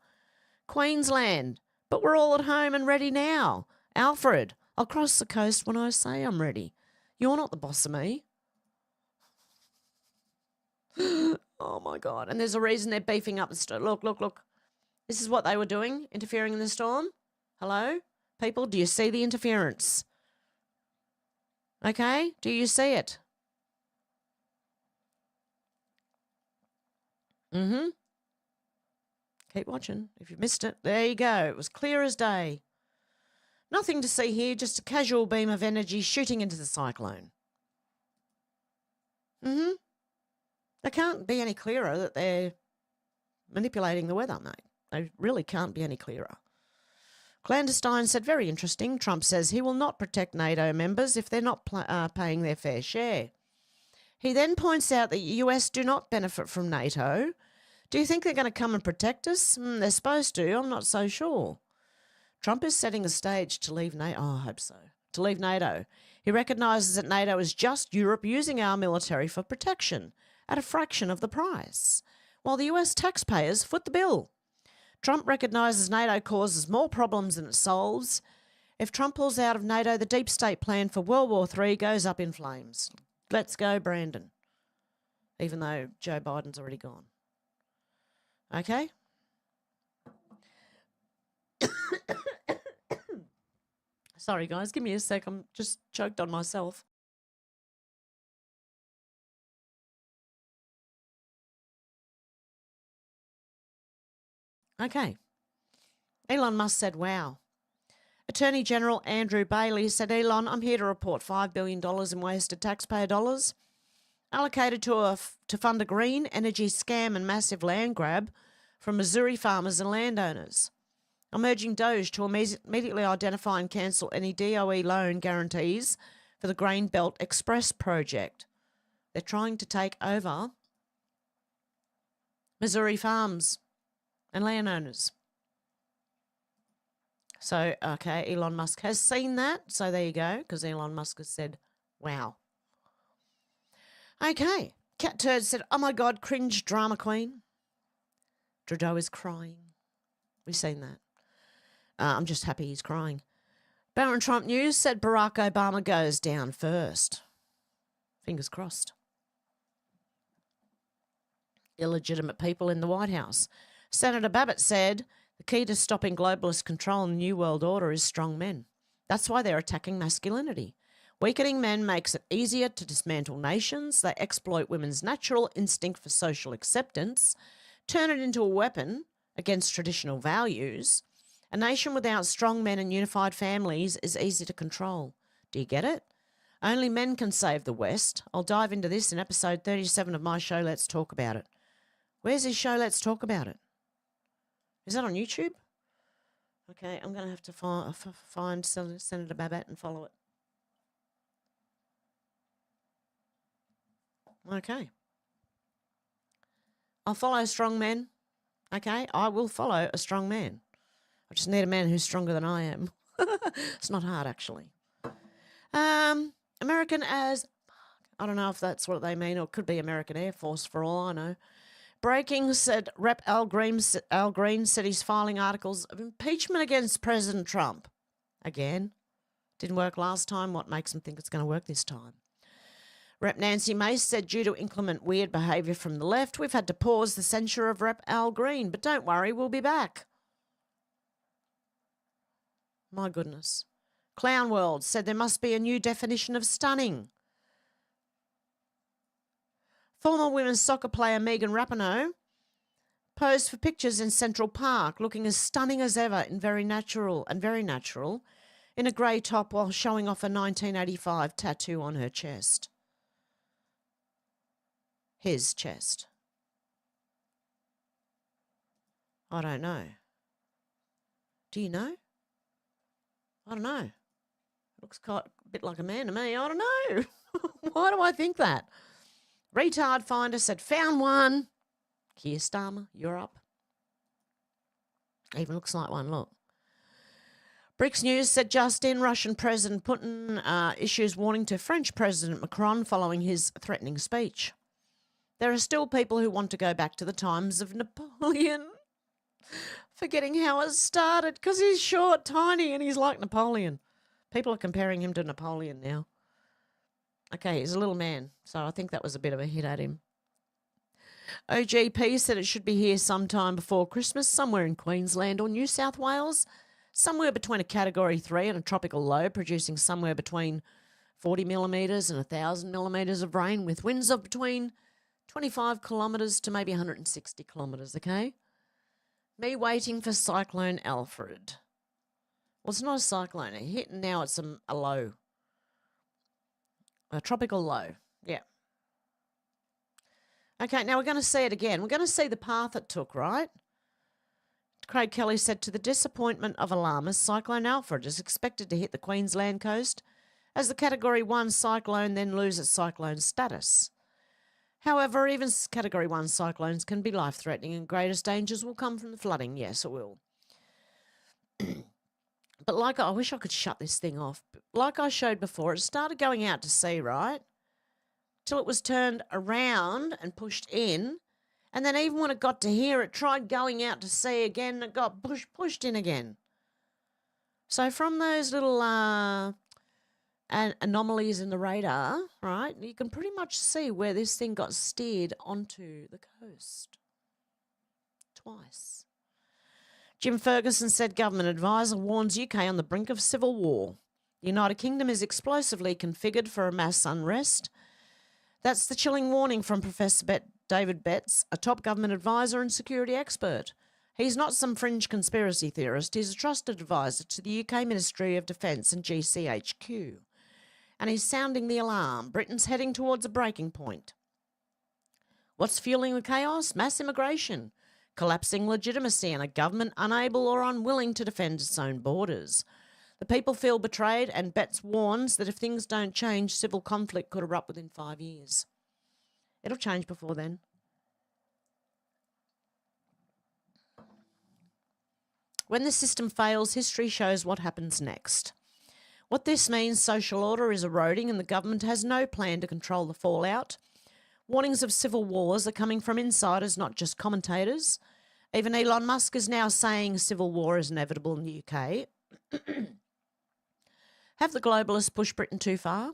Queensland. But we're all at home and ready now. Alfred, I'll cross the coast when I say I'm ready. You're not the boss of me. Oh, my God. And there's a reason they're beefing up the storm. Look. This is what they were doing, interfering in the storm. Hello? People, do you see the interference? Okay? Do you see it? Keep watching. If you missed it, there you go. It was clear as day. Nothing to see here, just a casual beam of energy shooting into the cyclone. They can't be any clearer that they're manipulating the weather, mate. They really can't be any clearer. Clandestine said, very interesting. Trump says he will not protect NATO members if they're not paying their fair share. He then points out that the US do not benefit from NATO. Do you think they're going to come and protect us? They're supposed to. I'm not so sure. Trump is setting the stage to leave NATO. Oh, I hope so. To leave NATO. He recognises that NATO is just Europe using our military for protection at a fraction of the price, while the US taxpayers foot the bill. Trump recognises NATO causes more problems than it solves. If Trump pulls out of NATO, the deep state plan for World War III goes up in flames. Let's go, Brandon. Even though Joe Biden's already gone. Okay? Sorry, guys. Give me a sec. I'm just choked on myself. Okay. Elon Musk said, wow. Attorney General Andrew Bailey said, Elon, I'm here to report $5 billion in wasted taxpayer dollars allocated to fund a green energy scam and massive land grab from Missouri farmers and landowners. I'm urging Doge to immediately identify and cancel any DOE loan guarantees for the Grain Belt Express project. They're trying to take over Missouri farms and landowners. So, okay, Elon Musk has seen that. So there you go, because Elon Musk has said, wow. Okay, Cat Turd said, oh my God, cringe drama queen. Trudeau is crying. We've seen that. I'm just happy he's crying. Barron Trump News said Barack Obama goes down first. Fingers crossed. Illegitimate people in the White House. Senator Babbitt said The key to stopping globalist control in the New World Order is strong men. That's why they're attacking masculinity. Weakening men makes it easier to dismantle nations. They exploit women's natural instinct for social acceptance, turn it into a weapon against traditional values. A nation without strong men and unified families is easy to control. Do you get it? Only men can save the West. I'll dive into this in episode 37 of my show, Let's Talk About It. Where's his show, Let's Talk About It? Is that on YouTube? Okay, I'm going to have to find Senator Babbitt and follow it. Okay. I'll follow strong men. Okay, I will follow a strong man. I just need a man who's stronger than I am. It's not hard, actually. American as... I don't know if that's what they mean, or it could be American Air Force for all I know. Breaking said Rep. Al Green said he's filing articles of impeachment against President Trump. Again. Didn't work last time. What makes him think it's going to work this time? Rep. Nancy Mace said due to inclement weird behaviour from the left, we've had to pause the censure of Rep. Al Green, but don't worry, we'll be back. My goodness. Clown World said there must be a new definition of stunning. Former women's soccer player Megan Rapinoe posed for pictures in Central Park, looking as stunning as ever and very natural in a grey top while showing off a 1985 tattoo on her chest. His chest. I don't know. Do you know? I don't know. Looks quite a bit like a man to me. I don't know. Why do I think that? Retard Finder said, found one. Keir Starmer, you're up. Even looks like one, look. BRICS News said just in, Russian President Putin issues warning to French President Macron following his threatening speech. There are still people who want to go back to the times of Napoleon, forgetting how it started because he's short, tiny, and he's like Napoleon. People are comparing him to Napoleon now. Okay, he's a little man, so I think that was a bit of a hit at him. OGP said it should be here sometime before Christmas, somewhere in Queensland or New South Wales, somewhere between a Category 3 and a tropical low, producing somewhere between 40 millimetres and 1,000 millimetres of rain with winds of between 25 kilometres to maybe 160 kilometres, okay? Me waiting for Cyclone Alfred. Well, it's not a cyclone. It hit and now it's a low. A tropical low, yeah. Okay, now we're going to see it again. We're going to see the path it took, right? Craig Kelly said, to the disappointment of alarmists, Cyclone Alfred is expected to hit the Queensland coast as the Category 1 cyclone then loses cyclone status. However, even Category 1 cyclones can be life-threatening and greatest dangers will come from the flooding. Yes, it will. But I wish I could shut this thing off. Like I showed before, it started going out to sea, right? Till it was turned around and pushed in. And then even when it got to here, it tried going out to sea again and it got pushed in again. So from those little anomalies in the radar, right, you can pretty much see where this thing got steered onto the coast. Twice. Jim Ferguson said government advisor warns UK on the brink of civil war. The United Kingdom is explosively configured for a mass unrest. That's the chilling warning from Professor David Betts, a top government advisor and security expert. He's not some fringe conspiracy theorist. He's a trusted advisor to the UK Ministry of Defence and GCHQ. And he's sounding the alarm. Britain's heading towards a breaking point. What's fueling the chaos? Mass immigration, collapsing legitimacy, and a government unable or unwilling to defend its own borders. The people feel betrayed, and Betts warns that if things don't change, civil conflict could erupt within 5 years. It'll change before then. When the system fails, history shows what happens next. What this means, social order is eroding and the government has no plan to control the fallout. Warnings of civil wars are coming from insiders, not just commentators. Even Elon Musk is now saying civil war is inevitable in the UK. Have the globalists pushed Britain too far?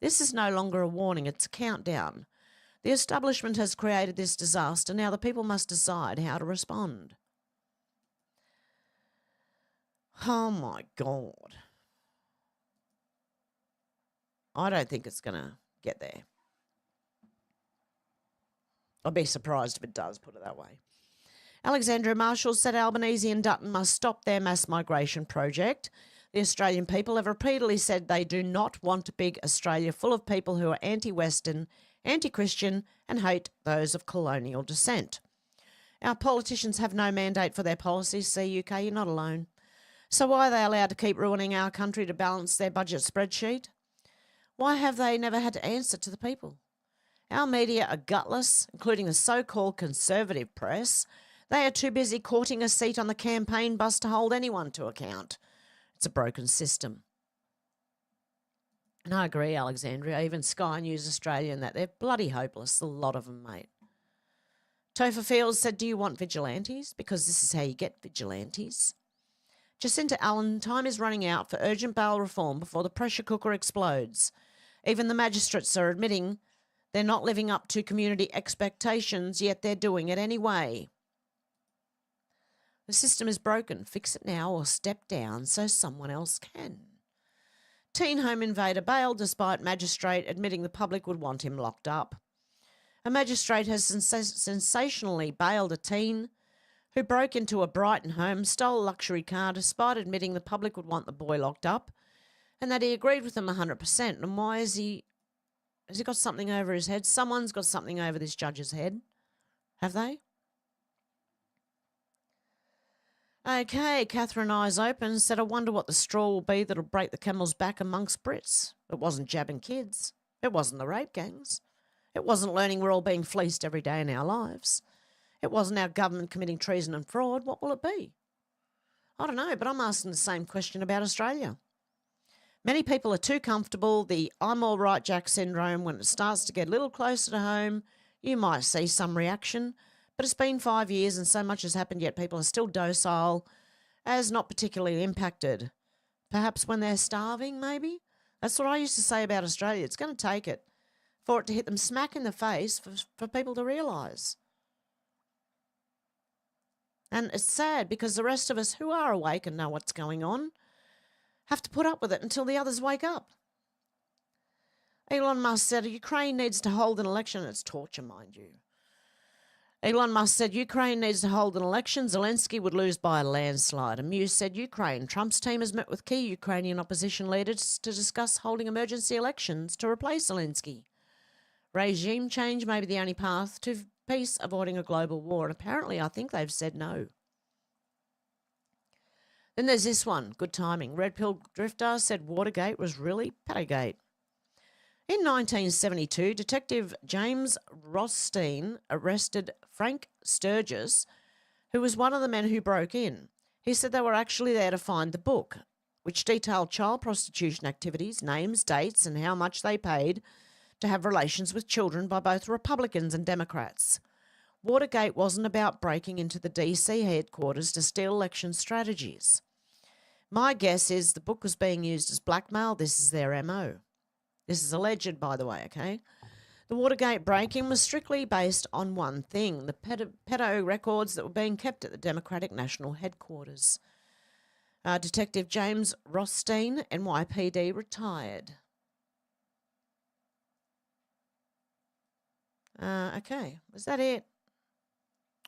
This is no longer a warning, it's a countdown. The establishment has created this disaster, now the people must decide how to respond. Oh, my God. I don't think it's going to get there. I'll be surprised if it does, put it that way. Alexandra Marshall said Albanese and Dutton must stop their mass migration project. The Australian people have repeatedly said they do not want a big Australia full of people who are anti-Western, anti-Christian and hate those of colonial descent. Our politicians have no mandate for their policies. See, UK, you're not alone. So why are they allowed to keep ruining our country to balance their budget spreadsheet? Why have they never had to answer to the people? Our media are gutless, including the so-called conservative press. They are too busy courting a seat on the campaign bus to hold anyone to account. It's a broken system. And I agree, Alexandria, even Sky News Australia and that, they're bloody hopeless, a lot of them, mate. Topher Fields said, do you want vigilantes? Because this is how you get vigilantes. Jacinta Allen, time is running out for urgent bail reform before the pressure cooker explodes. Even the magistrates are admitting they're not living up to community expectations, yet they're doing it anyway. The system is broken. Fix it now or step down so someone else can. Teen home invader bailed despite magistrate admitting the public would want him locked up. A magistrate has sensationally bailed a teen who broke into a Brighton home, stole a luxury car despite admitting the public would want the boy locked up and that he agreed with them 100%. And why is he... Has he got something over his head? Someone's got something over this judge's head. Have they? Okay, Catherine Eyes Open said, I wonder what the straw will be that'll break the camel's back amongst Brits. It wasn't jabbing kids. It wasn't the rape gangs. It wasn't learning we're all being fleeced every day in our lives. It wasn't our government committing treason and fraud. What will it be? I don't know, but I'm asking the same question about Australia. Many people are too comfortable. The I'm all right Jack syndrome, when it starts to get a little closer to home, you might see some reaction. But it's been 5 years and so much has happened, yet people are still docile, as not particularly impacted. Perhaps when they're starving, maybe? That's what I used to say about Australia. It's going to take it for it to hit them smack in the face for people to realise. And it's sad because the rest of us who are awake and know what's going on have to put up with it until the others wake up. Elon Musk said Ukraine needs to hold an election. It's torture, mind you. Elon Musk said Ukraine needs to hold an election. Zelensky would lose by a landslide. And Muse said Ukraine. Trump's team has met with key Ukrainian opposition leaders to discuss holding emergency elections to replace Zelensky. Regime change may be the only path to peace, avoiding a global war. And apparently I think they've said no. Then there's this one. Good timing. Red Pill Drifter said Watergate was really Pedogate. In 1972, Detective James Rothstein arrested Frank Sturgis, who was one of the men who broke in. He said they were actually there to find the book, which detailed child prostitution activities, names, dates, and how much they paid to have relations with children by both Republicans and Democrats. Watergate wasn't about breaking into the DC headquarters to steal election strategies. My guess is the book was being used as blackmail. This is their MO. This is alleged, by the way, okay? The Watergate break-in was strictly based on one thing, the pedo records that were being kept at the Democratic National Headquarters. Detective James Rothstein, NYPD, retired. Okay, was that it?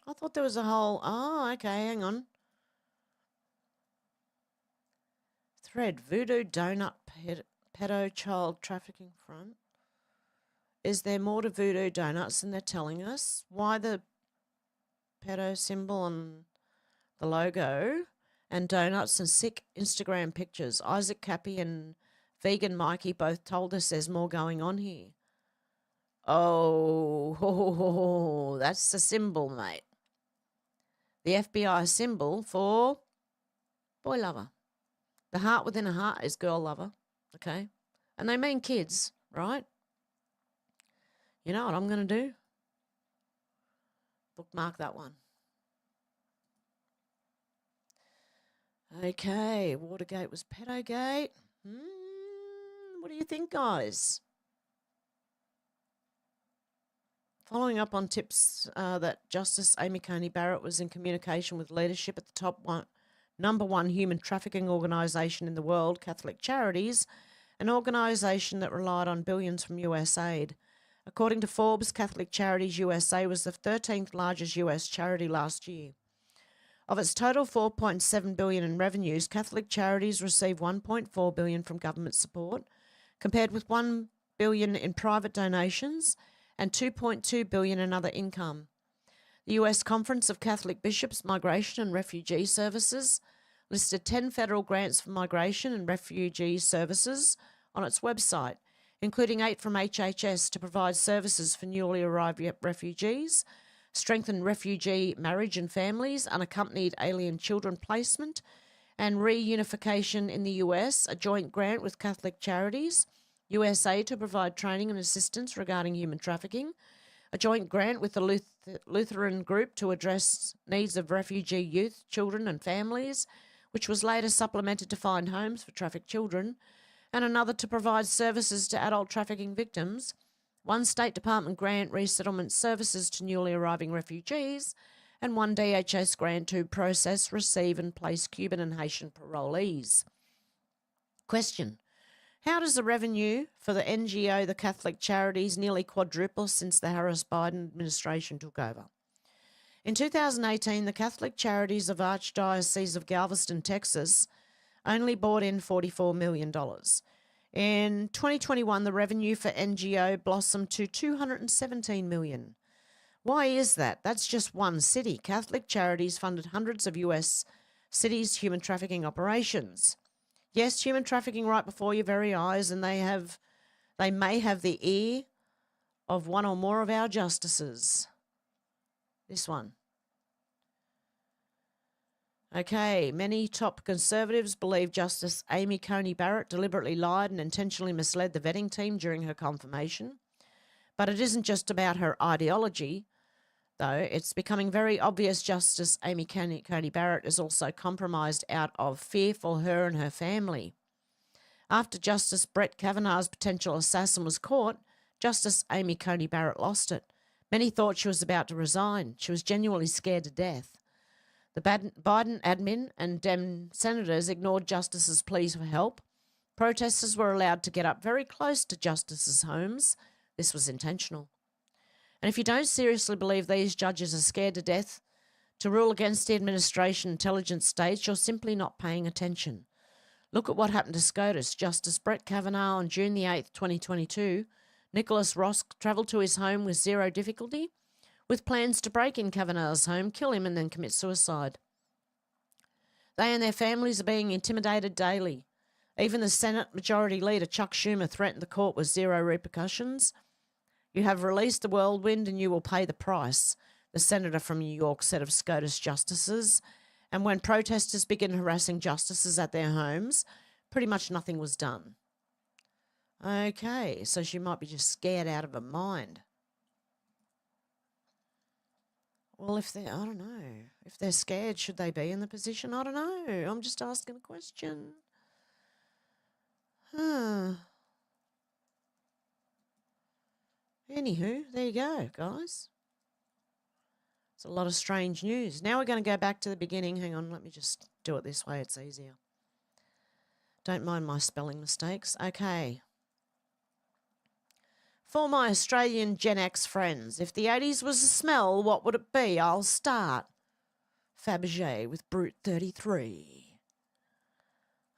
I thought there was a whole... Oh, okay, hang on. Thread, Voodoo Donut pedo child trafficking front. Is there more to Voodoo Donuts than they're telling us? Why the pedo symbol on the logo and donuts and sick Instagram pictures? Isaac Cappy and Vegan Mikey both told us there's more going on here. Oh, that's the symbol, mate. The FBI symbol for boy lover. The heart within a heart is girl lover, okay? And they mean kids, right? You know what I'm going to do? Bookmark that one. Okay, Watergate was Pedogate. What do you think, guys? Following up on tips that Justice Amy Coney Barrett was in communication with leadership at the top #1 human trafficking organisation in the world, Catholic Charities, an organisation that relied on billions from US aid. According to Forbes, Catholic Charities USA was the 13th largest US charity last year. Of its total $4.7 billion in revenues, Catholic Charities received $1.4 billion from government support, compared with $1 billion in private donations and $2.2 billion in other income. The US Conference of Catholic Bishops, Migration and Refugee Services listed 10 federal grants for migration and refugee services on its website, including 8 from HHS to provide services for newly arrived refugees, strengthen refugee marriage and families, unaccompanied alien children placement, and reunification in the US, a joint grant with Catholic Charities USA to provide training and assistance regarding human trafficking, a joint grant with the Lutheran group to address needs of refugee youth, children and families, which was later supplemented to find homes for trafficked children, and another to provide services to adult trafficking victims, one State Department grant resettlement services to newly arriving refugees, and one DHS grant to process, receive and place Cuban and Haitian parolees. Question: how does the revenue for the NGO, the Catholic Charities, nearly quadruple since the Harris-Biden administration took over? In 2018, the Catholic Charities of Archdiocese of Galveston, Texas, only brought in $44 million. In 2021, the revenue for NGO blossomed to $217 million. Why is that? That's just one city. Catholic Charities funded hundreds of US cities' human trafficking operations. Yes, human trafficking right before your very eyes, and they may have the ear of one or more of our justices. This one. Okay, many top conservatives believe Justice Amy Coney Barrett deliberately lied and intentionally misled the vetting team during her confirmation. But it isn't just about her ideology, though. It's becoming very obvious Justice Amy Coney Barrett is also compromised out of fear for her and her family. After Justice Brett Kavanaugh's potential assassin was caught, Justice Amy Coney Barrett lost it. Many thought she was about to resign. She was genuinely scared to death. The Biden admin and Dem senators ignored Justice's pleas for help. Protesters were allowed to get up very close to Justice's homes. This was intentional. And if you don't seriously believe these judges are scared to death to rule against the administration intelligence states, you're simply not paying attention. Look at what happened to SCOTUS. Justice Brett Kavanaugh on June the 8th, 2022, Nicholas Ross travelled to his home with zero difficulty, with plans to break in Kavanaugh's home, kill him and then commit suicide. They and their families are being intimidated daily. Even the Senate Majority Leader Chuck Schumer threatened the court with zero repercussions. You have released the whirlwind and you will pay the price, the senator from New York said of SCOTUS justices. And when protesters began harassing justices at their homes, pretty much nothing was done. Okay, so she might be just scared out of her mind. Well, I don't know. If they're scared, should they be in the position? I don't know. I'm just asking a question. Anywho, there you go, guys. It's a lot of strange news. Now we're going to go back to the beginning. Hang on, let me just do it this way. It's easier. Don't mind my spelling mistakes. Okay. For my Australian Gen X friends, if the 80s was a smell, what would it be? I'll start. Fabergé with Brute 33.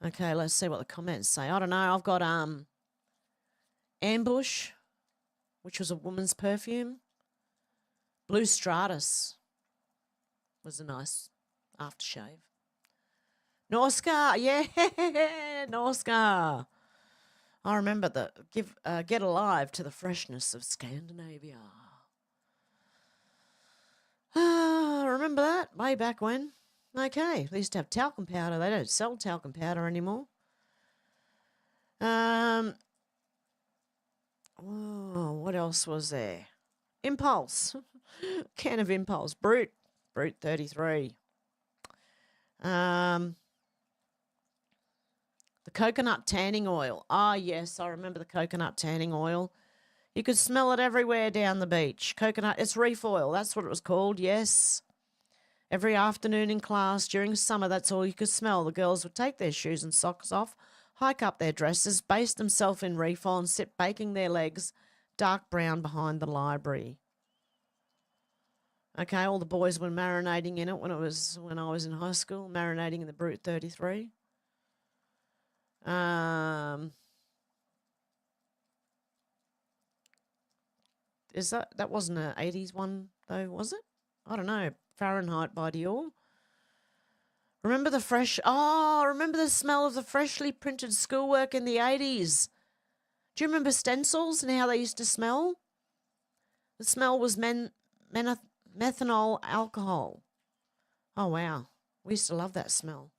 Okay, let's see what the comments say. I don't know. I've got Ambush, which was a woman's perfume. Blue Stratus was a nice aftershave. Norska, yeah, Norska. I remember the Get Alive to the freshness of Scandinavia. Remember that? Way back when. Okay, they used to have talcum powder. They don't sell talcum powder anymore. Whoa, what else was there? Impulse. Can of Impulse. Brute 33. The coconut tanning oil. Ah, yes, I remember the coconut tanning oil. You could smell it everywhere down the beach. Coconut, it's reef oil. That's what it was called, yes. Every afternoon in class during summer, that's all you could smell. The girls would take their shoes and socks off, hike up their dresses, baste themselves in reefer and sit baking their legs dark brown behind the library. Okay, all the boys were marinating in it when I was in high school, marinating in the Brute 33. Is that wasn't an 80s one though, was it? I don't know. Fahrenheit by Dior. Remember the smell of the freshly printed schoolwork in the 80s? Do you remember stencils and how they used to smell? The smell was methanol alcohol. Oh, wow. We used to love that smell.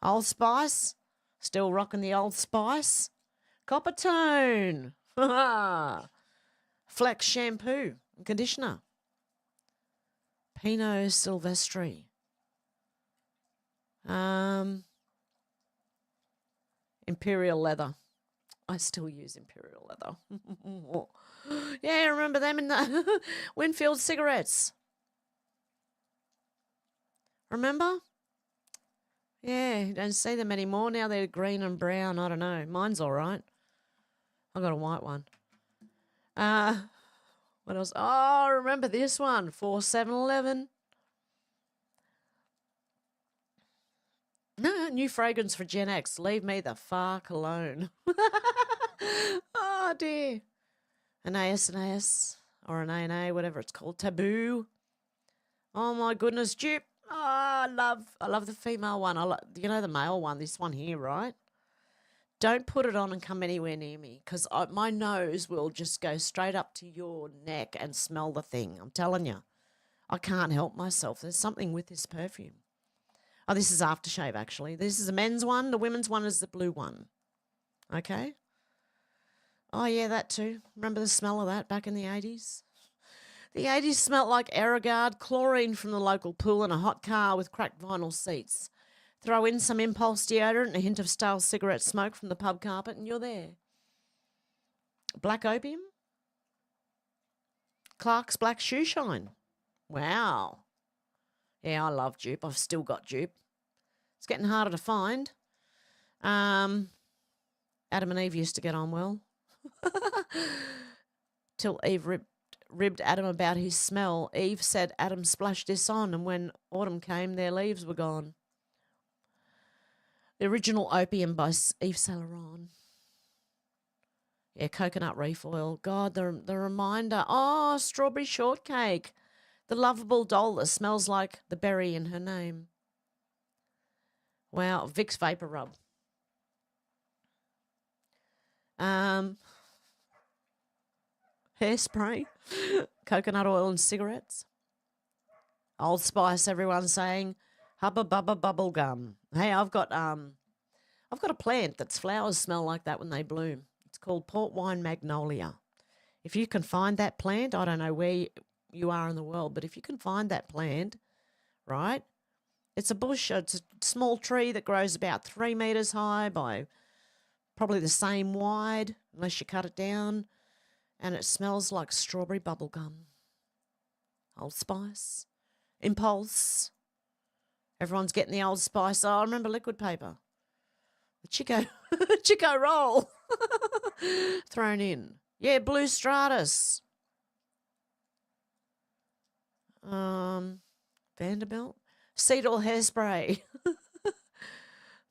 Old Spice. Still rocking the Old Spice. Coppertone. Flex shampoo and conditioner. Pinot Silvestri. Imperial leather. I still use Imperial leather. Yeah, remember them in the Winfield cigarettes. Remember? Yeah, you don't see them anymore. Now they're green and brown. I don't know. Mine's all right. I got a white one. What else? Oh, remember this one. 4711. No, new fragrance for Gen X. Leave me the fuck alone. Oh, dear. An AS or an A&A, whatever it's called. Taboo. Oh, my goodness. Dupe. Oh, I love the female one. You know the male one, this one here, right? Don't put it on and come anywhere near me because my nose will just go straight up to your neck and smell the thing. I'm telling you. I can't help myself. There's something with this perfume. Oh, this is aftershave, actually. This is a men's one. The women's one is the blue one. Okay? Oh, yeah, that too. Remember the smell of that back in the 80s? The 80s smelled like Aerogard, chlorine from the local pool, and a hot car with cracked vinyl seats. Throw in some impulse deodorant and a hint of stale cigarette smoke from the pub carpet, and you're there. Black opium? Clark's Black Shoe Shine. Wow. Yeah, I love dupe. I've still got dupe. It's getting harder to find. Adam and Eve used to get on well. Till Eve ribbed Adam about his smell. Eve said Adam splashed this on, and when autumn came, their leaves were gone. The original opium by Yves Saint Laurent. Yeah, coconut reef oil. God, the reminder. Oh, strawberry shortcake. The lovable doll that smells like the berry in her name. Wow, Vicks Vapor Rub. Hairspray, coconut oil and cigarettes. Old Spice, everyone's saying. Hubba bubba bubble gum. Hey, I've got a plant that's flowers smell like that when they bloom. It's called port wine magnolia. If you can find that plant, I don't know where you are in the world, but if you can find that plant, right? It's a bush. It's a small tree that grows about 3 meters high by probably the same wide, unless you cut it down, and it smells like strawberry bubble gum. Old Spice, Impulse. Everyone's getting the Old Spice. Oh, I remember liquid paper. The Chico roll thrown in. Yeah, Blue Stratus. Vanderbilt. Cetyl hairspray.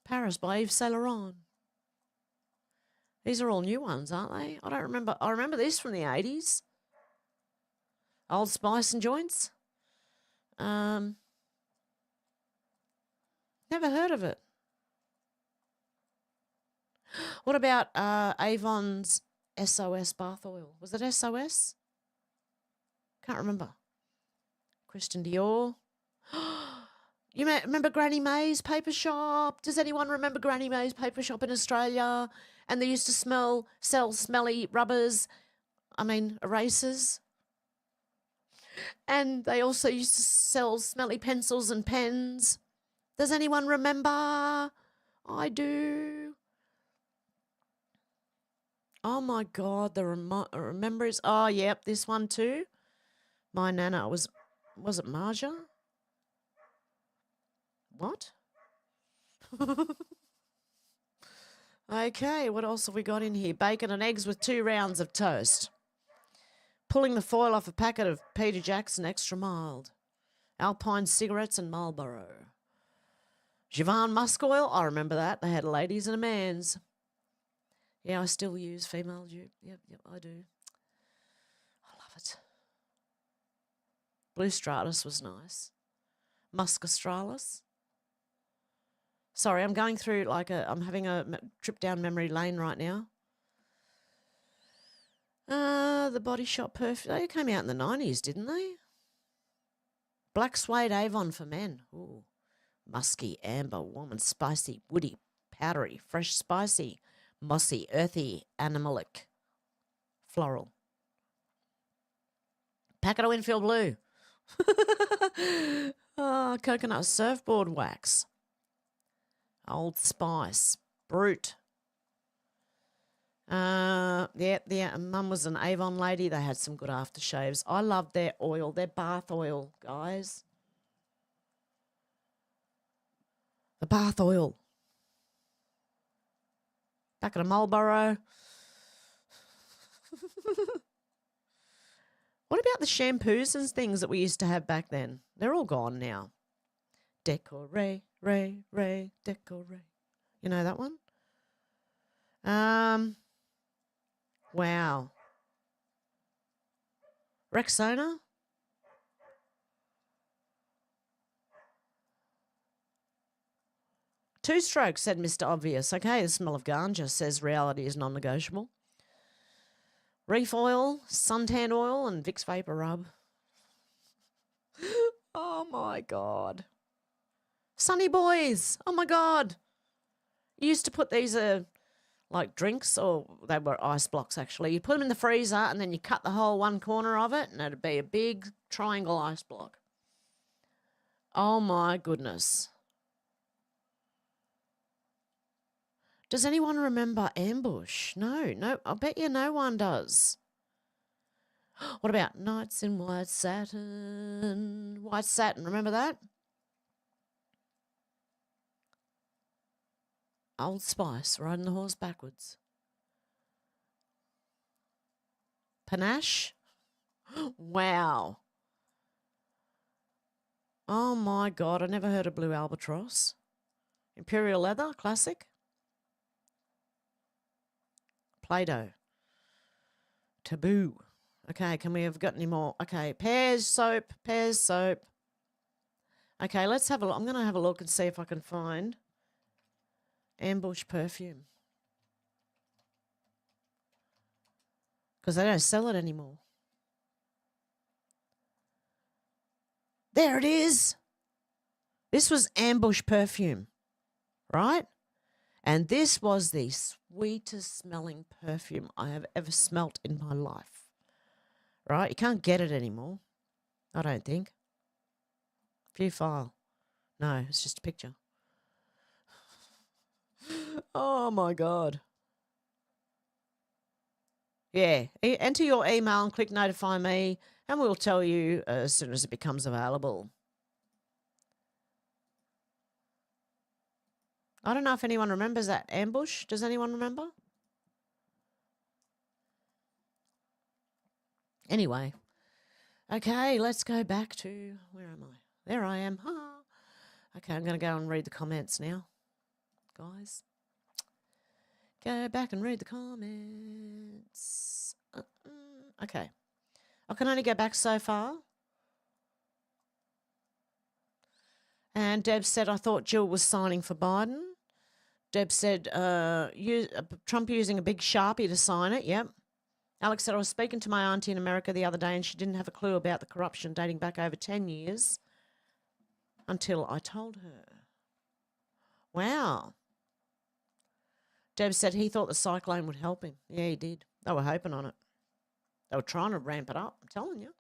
Paris by Yves Saint Laurent. These are all new ones, aren't they? I don't remember. I remember this from the 80s. Old Spice and joints. Never heard of it. What about Avon's SOS bath oil? Was it SOS? Can't remember. Christian Dior. You remember Granny May's paper shop? Does anyone remember Granny May's paper shop in Australia? And they used to sell smelly rubbers. I mean, erasers. And they also used to sell smelly pencils and pens. Does anyone remember? I do. Oh, my God. The remembers. Oh, yep, this one too. My Nana was it Marja? What? Okay, what else have we got in here? Bacon and eggs with 2 rounds of toast. Pulling the foil off a packet of Peter Jackson Extra Mild. Alpine cigarettes and Marlboro. Javan Musk Oil, I remember that. They had a ladies and a man's. Yeah, I still use female dupe. Yep, I do. I love it. Blue Stratus was nice. Musk Australis. Sorry, I'm going through I'm having a trip down memory lane right now. The Body Shop perfume. They came out in the 90s, didn't they? Black Suede Avon for men. Ooh. Musky, amber, warm and spicy, woody, powdery, fresh, spicy, mossy, earthy, animalic, floral. Packet of Winfield Blue. Oh, coconut surfboard wax. Old Spice. Brute. Mum was an Avon lady. They had some good aftershaves. I loved their oil, their bath oil, guys. The bath oil. Packet of Marlboro. What about the shampoos and things that we used to have back then? They're all gone now. Decore, decore. You know that one? Wow. Rexona? Two strokes, said Mr. Obvious. Okay, the smell of ganja says reality is non-negotiable. Reef oil, suntan oil, and Vicks Vapor Rub. Oh, my God. Sunny Boys. Oh, my God. You used to put these like drinks, or they were ice blocks, actually. You put them in the freezer, and then you cut the whole one corner of it, and it'd be a big triangle ice block. Oh, my goodness. Does anyone remember Ambush? No, I bet you no one does. What about Nights in White Satin? White Satin, remember that? Old Spice, riding the horse backwards. Panache? Wow. Oh my God, I never heard of Blue Albatross. Imperial Leather, classic. Play-Doh. Taboo. Okay, can we have got any more? Okay, Pears soap. Okay, let's have a look. I'm going to have a look and see if I can find Ambush perfume. Because they don't sell it anymore. There it is. This was Ambush perfume, right? And this was the sweetest smelling perfume I have ever smelt in my life. Right? You can't get it anymore. I don't think. View file. No, it's just a picture. Oh, my God. Yeah. Enter your email and click notify me, and we'll tell you as soon as it becomes available. I don't know if anyone remembers that Ambush. Does anyone remember? Anyway. Okay, let's go back to, where am I? There I am. Ha. Okay, I'm going to go and read the comments now, guys. Go back and read the comments. Okay. I can only go back so far. And Deb said, I thought Jill was signing for Biden. Deb said, Trump using a big Sharpie to sign it. Yep. Alex said, I was speaking to my auntie in America the other day and she didn't have a clue about the corruption dating back over 10 years until I told her. Wow. Deb said he thought the cyclone would help him. Yeah, he did. They were hoping on it. They were trying to ramp it up, I'm telling you.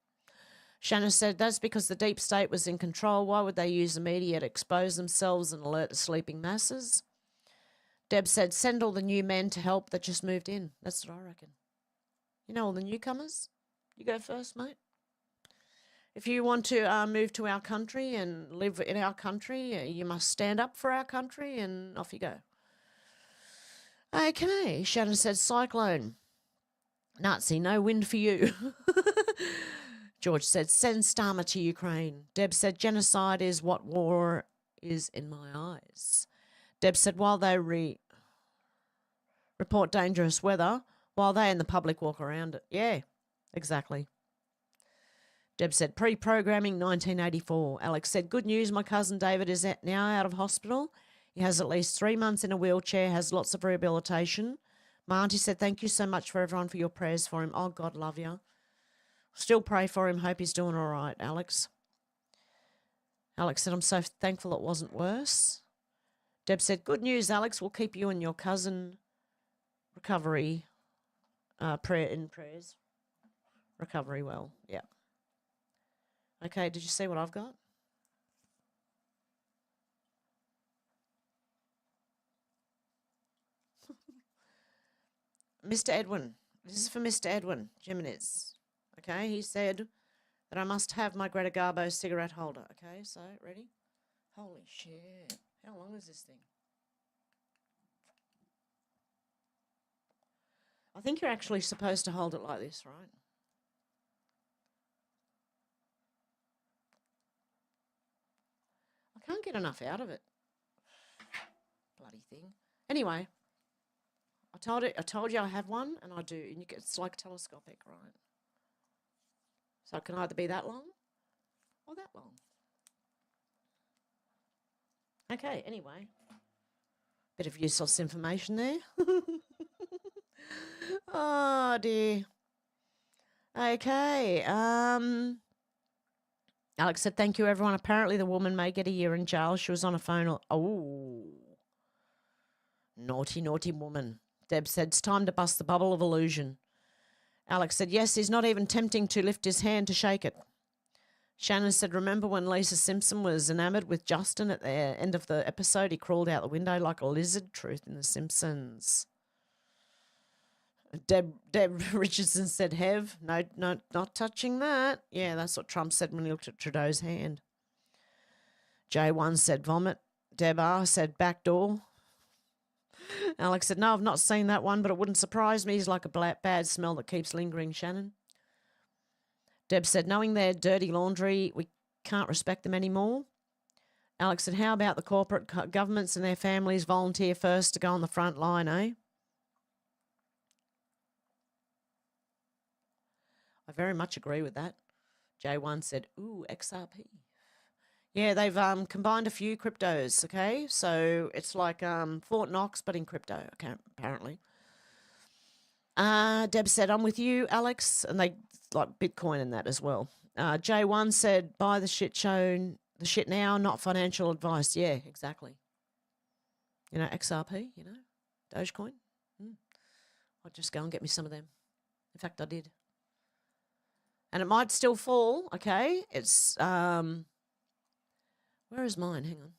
Shanna said, that's because the deep state was in control. Why would they use the media to expose themselves and alert the sleeping masses? Deb said, send all the new men to help that just moved in. That's what I reckon. You know, all the newcomers. You go first, mate. If you want to move to our country and live in our country, you must stand up for our country, and off you go. Okay, Shannon said, cyclone. Nazi, no wind for you. George said, send Starmer to Ukraine. Deb said, genocide is what war is in my eyes. Deb said, while they report dangerous weather, while they and the public walk around it. Yeah, exactly. Deb said, pre-programming 1984. Alex said, good news, my cousin David is now out of hospital. He has at least 3 months in a wheelchair, has lots of rehabilitation. My auntie said, thank you so much for everyone for your prayers for him. Oh, God love you. Still pray for him. Hope he's doing all right, Alex. Alex said, I'm so thankful it wasn't worse. Deb said, good news, Alex. We'll keep you and your cousin recovery prayers. Recovery well, yeah. Okay, did you see what I've got? Mr. Edwin. This is for Mr. Edwin Jimenez. Okay, he said that I must have my Greta Garbo cigarette holder. Okay, so, ready? Holy shit. How long is this thing? I think you're actually supposed to hold it like this, right? I can't get enough out of it. Bloody thing. Anyway, I told you I have one, and I do. And it's like telescopic, right? So it can either be that long or that long. Okay, anyway. Bit of useless information there. Oh, dear. Okay. Alex said, thank you, everyone. Apparently the woman may get a year in jail. She was on a phone. Oh. Naughty, naughty woman. Deb said, it's time to bust the bubble of illusion. Alex said, yes, he's not even tempting to lift his hand to shake it. Shannon said, remember when Lisa Simpson was enamoured with Justin at the end of the episode? He crawled out the window like a lizard. Truth in The Simpsons. Deb Richardson said, Hev, no, not touching that. Yeah, that's what Trump said when he looked at Trudeau's hand. J1 said, vomit. Deb R said, back door. Alex said, no, I've not seen that one, but it wouldn't surprise me. He's like a bad smell that keeps lingering, Shannon. Deb said, knowing their dirty laundry, we can't respect them anymore. Alex said, how about the corporate governments and their families volunteer first to go on the front line, eh? I very much agree with that. J1 said, ooh, XRP. Yeah, they've combined a few cryptos, okay? So it's like Fort Knox, but in crypto, okay, apparently. Deb said, I'm with you, Alex. And they like Bitcoin and that as well. J1 said, buy the shit now, not financial advice. Yeah, exactly. You know, XRP, you know, Dogecoin. I'll just go and get me some of them. In fact, I did. And it might still fall, okay? It's, where is mine? Hang on.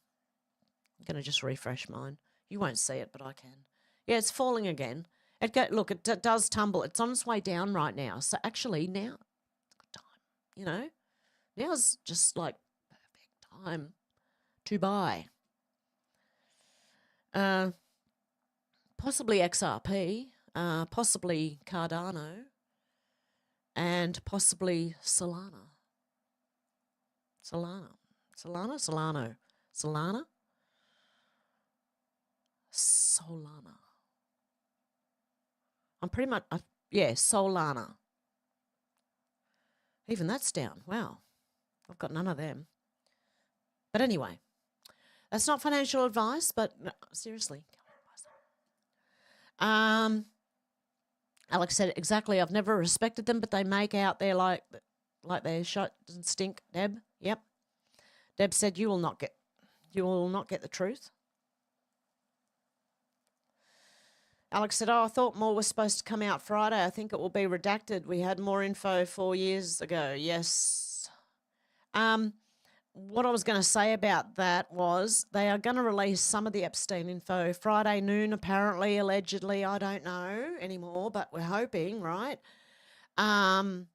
I'm going to just refresh mine. You won't see it, but I can. Yeah, it's falling again. Look, it does tumble. It's on its way down right now. So actually now, good time, you know? Now's just like perfect time to buy. Possibly XRP, possibly Cardano, and possibly Solana. Solana. I'm pretty much, yeah, Solana. Even that's down. Wow. I've got none of them. But anyway, that's not financial advice, but no, seriously. Alex said, exactly, I've never respected them, but they make out there like their shit doesn't stink. Deb, yep. Deb said, you will not get the truth. Alex said, I thought more was supposed to come out Friday. I think it will be redacted. We had more info 4 years ago. Yes. What I was going to say about that was they are going to release some of the Epstein info Friday noon, apparently, allegedly. I don't know anymore, but we're hoping, right? And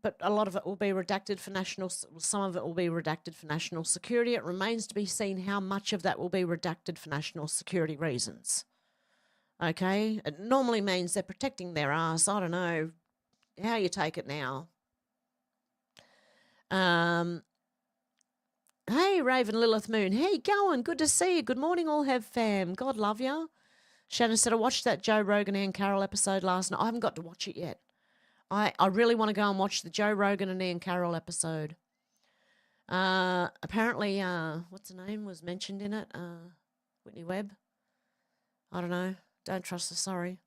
but a lot of it will be redacted for some of it will be redacted for national security. It remains to be seen how much of that will be redacted for national security reasons. Okay? It normally means they're protecting their ass. I don't know how you take it now. Hey, Raven Lilith Moon. Hey, going? Good to see you. Good morning, all have fam. God love ya. Shannon said, I watched that Joe Rogan and Carol episode last night. I haven't got to watch it yet. I really want to go and watch the Joe Rogan and Ian Carroll episode. Apparently, what's her name was mentioned in it? Whitney Webb. I don't know. Don't trust her, sorry.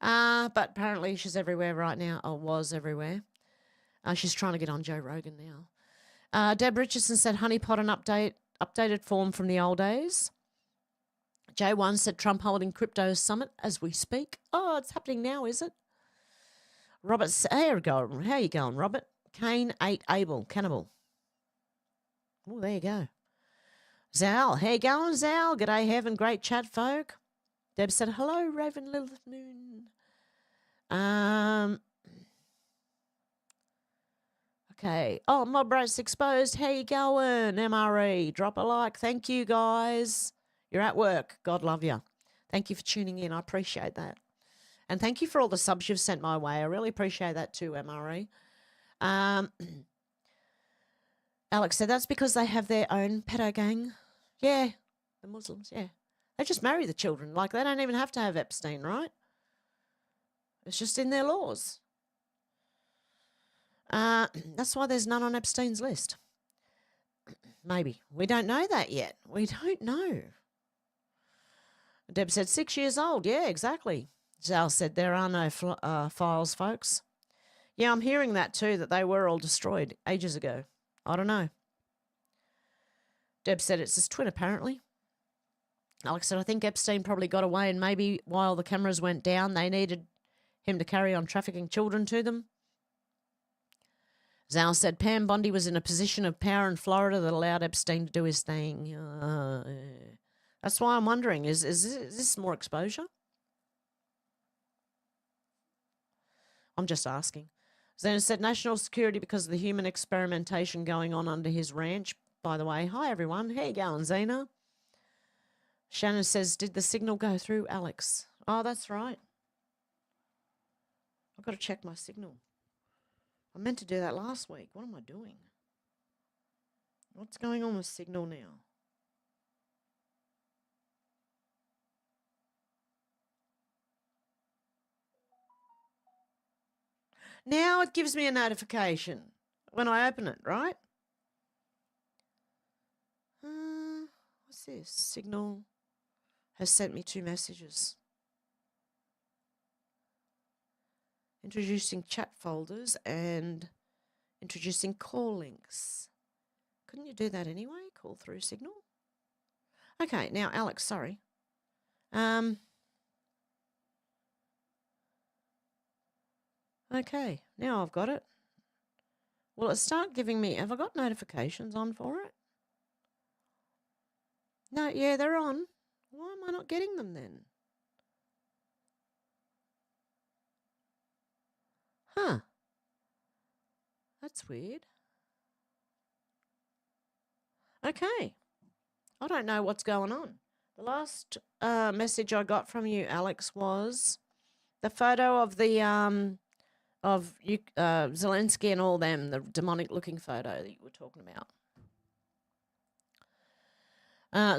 But apparently she's everywhere right now, or was everywhere. She's trying to get on Joe Rogan now. Deb Richardson said, Honeypot an updated form from the old days. J1 said, Trump holding crypto summit as we speak. Oh, it's happening now, is it? Robert, how you going, Robert? Kane ate Abel, cannibal. Oh, there you go. Zal, how you going, Zal? G'day, Heaven, great chat, folk. Deb said, hello, Raven Lilith Moon. Okay. Oh, Mob Race Exposed. How you going, MRE? Drop a like. Thank you, guys. You're at work. God love you. Thank you for tuning in. I appreciate that. And thank you for all the subs you've sent my way. I really appreciate that too, MRE. Alex said, that's because they have their own pedo gang. Yeah, the Muslims, yeah. They just marry the children. Like, they don't even have to have Epstein, right? It's just in their laws. That's why there's none on Epstein's list. Maybe. We don't know that yet. We don't know. Deb said 6 years old. Yeah, exactly. Zal said there are no files, folks. Yeah, I'm hearing that too, that they were all destroyed ages ago. I don't know. Deb said it's his twin, apparently. Alex said, I think Epstein probably got away and maybe while the cameras went down, they needed him to carry on trafficking children to them. Zal said Pam Bondi was in a position of power in Florida that allowed Epstein to do his thing. That's why I'm wondering, is this more exposure? I'm just asking. Zena said national security because of the human experimentation going on under his ranch. By the way, hi everyone. How you going, Zena? Shannon says, did the signal go through, Alex? Oh, that's right. I've got to check my signal. I meant to do that last week. What am I doing? What's going on with signal now? Now it gives me a notification when I open it, right? What's this? Signal has sent me 2 messages. Introducing chat folders and introducing call links. Couldn't you do that anyway? Call through signal? Okay, now Alex, sorry. Okay, now I've got it. Will it start giving me, have I got notifications on for it? No, yeah, they're on. Why am I not getting them then? Huh. That's weird. Okay. I don't know what's going on. The last message I got from you, Alex, was the photo of the Zelensky and all them, the demonic-looking photo that you were talking about.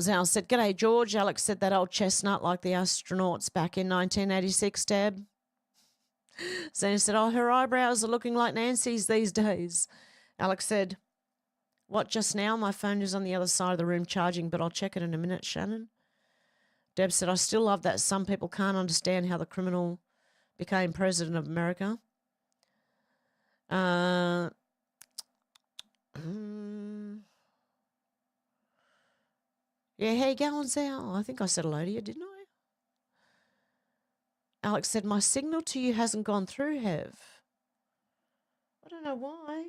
Zal said, g'day, George. Alex said that old chestnut like the astronauts back in 1986, Deb. Zena said, oh, her eyebrows are looking like Nancy's these days. Alex said, what, just now? My phone is on the other side of the room charging, but I'll check it in a minute, Shannon. Deb said, I still love that some people can't understand how the criminal became president of America. Yeah, how you going, Zal? I think I said hello to you, didn't I? Alex said, my signal to you hasn't gone through, Hev. I don't know why.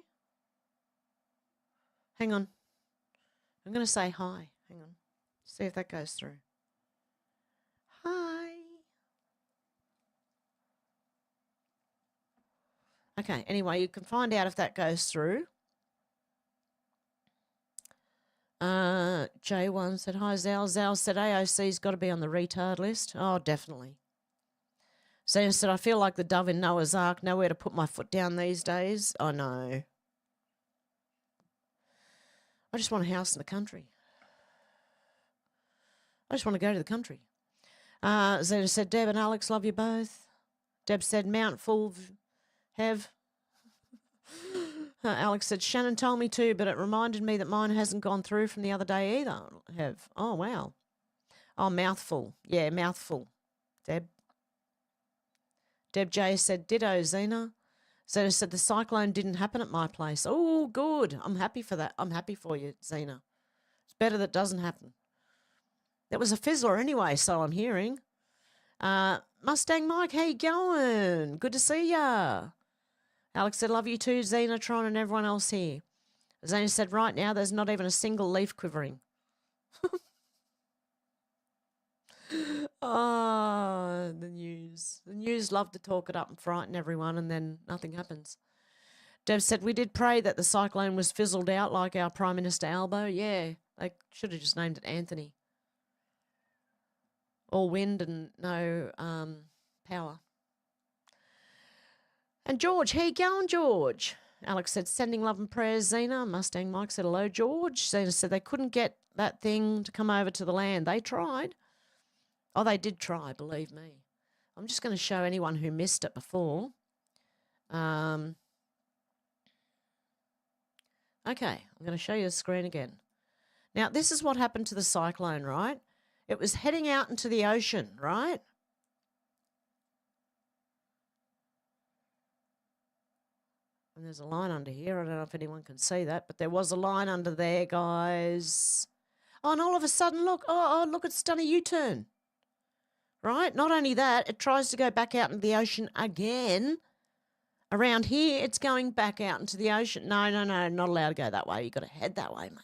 Hang on. I'm going to say hi. Hang on. See if that goes through. Hi. Okay, anyway, you can find out if that goes through. J1 said, hi, Zal. Zal said, AOC's got to be on the retard list. Oh, definitely. Zena said, I feel like the dove in Noah's Ark, nowhere to put my foot down these days. I know. I just want a house in the country. I just want to go to the country. Zena said, Deb and Alex, love you both. Deb said, Mount full Hev. Alex said, Shannon told me to, but it reminded me that mine hasn't gone through from the other day either. Hev. Oh, wow. Oh, mouthful. Yeah, mouthful. Deb. Deb J said, ditto, Zena. Zena said, the cyclone didn't happen at my place. Oh, good. I'm happy for that. I'm happy for you, Zena. It's better that it doesn't happen. That was a fizzler anyway, so I'm hearing. Mustang Mike, how you going? Good to see ya. Alex said, love you too, Xenotron and everyone else here. Zena said, right now there's not even a single leaf quivering. Oh, the news. The news love to talk it up and frighten everyone, and then nothing happens. Deb said, we did pray that the cyclone was fizzled out like our Prime Minister Albo. Yeah, they should have just named it Anthony. All wind and no power. And George, how you going, George? Alex said, sending love and prayers, Zena. Mustang Mike said, hello, George. Zena said, they couldn't get that thing to come over to the land. They tried. Oh, they did try, believe me. I'm just going to show anyone who missed it before. Okay, I'm going to show you the screen again. Now, this is what happened to the cyclone, right? It was heading out into the ocean, right? And there's a line under here. I don't know if anyone can see that, but there was a line under there, guys. Oh, and all of a sudden, look. Oh, look, it's done a U-turn. Right? Not only that, it tries to go back out into the ocean again. Around here, it's going back out into the ocean. No, not allowed to go that way. You've got to head that way, mate.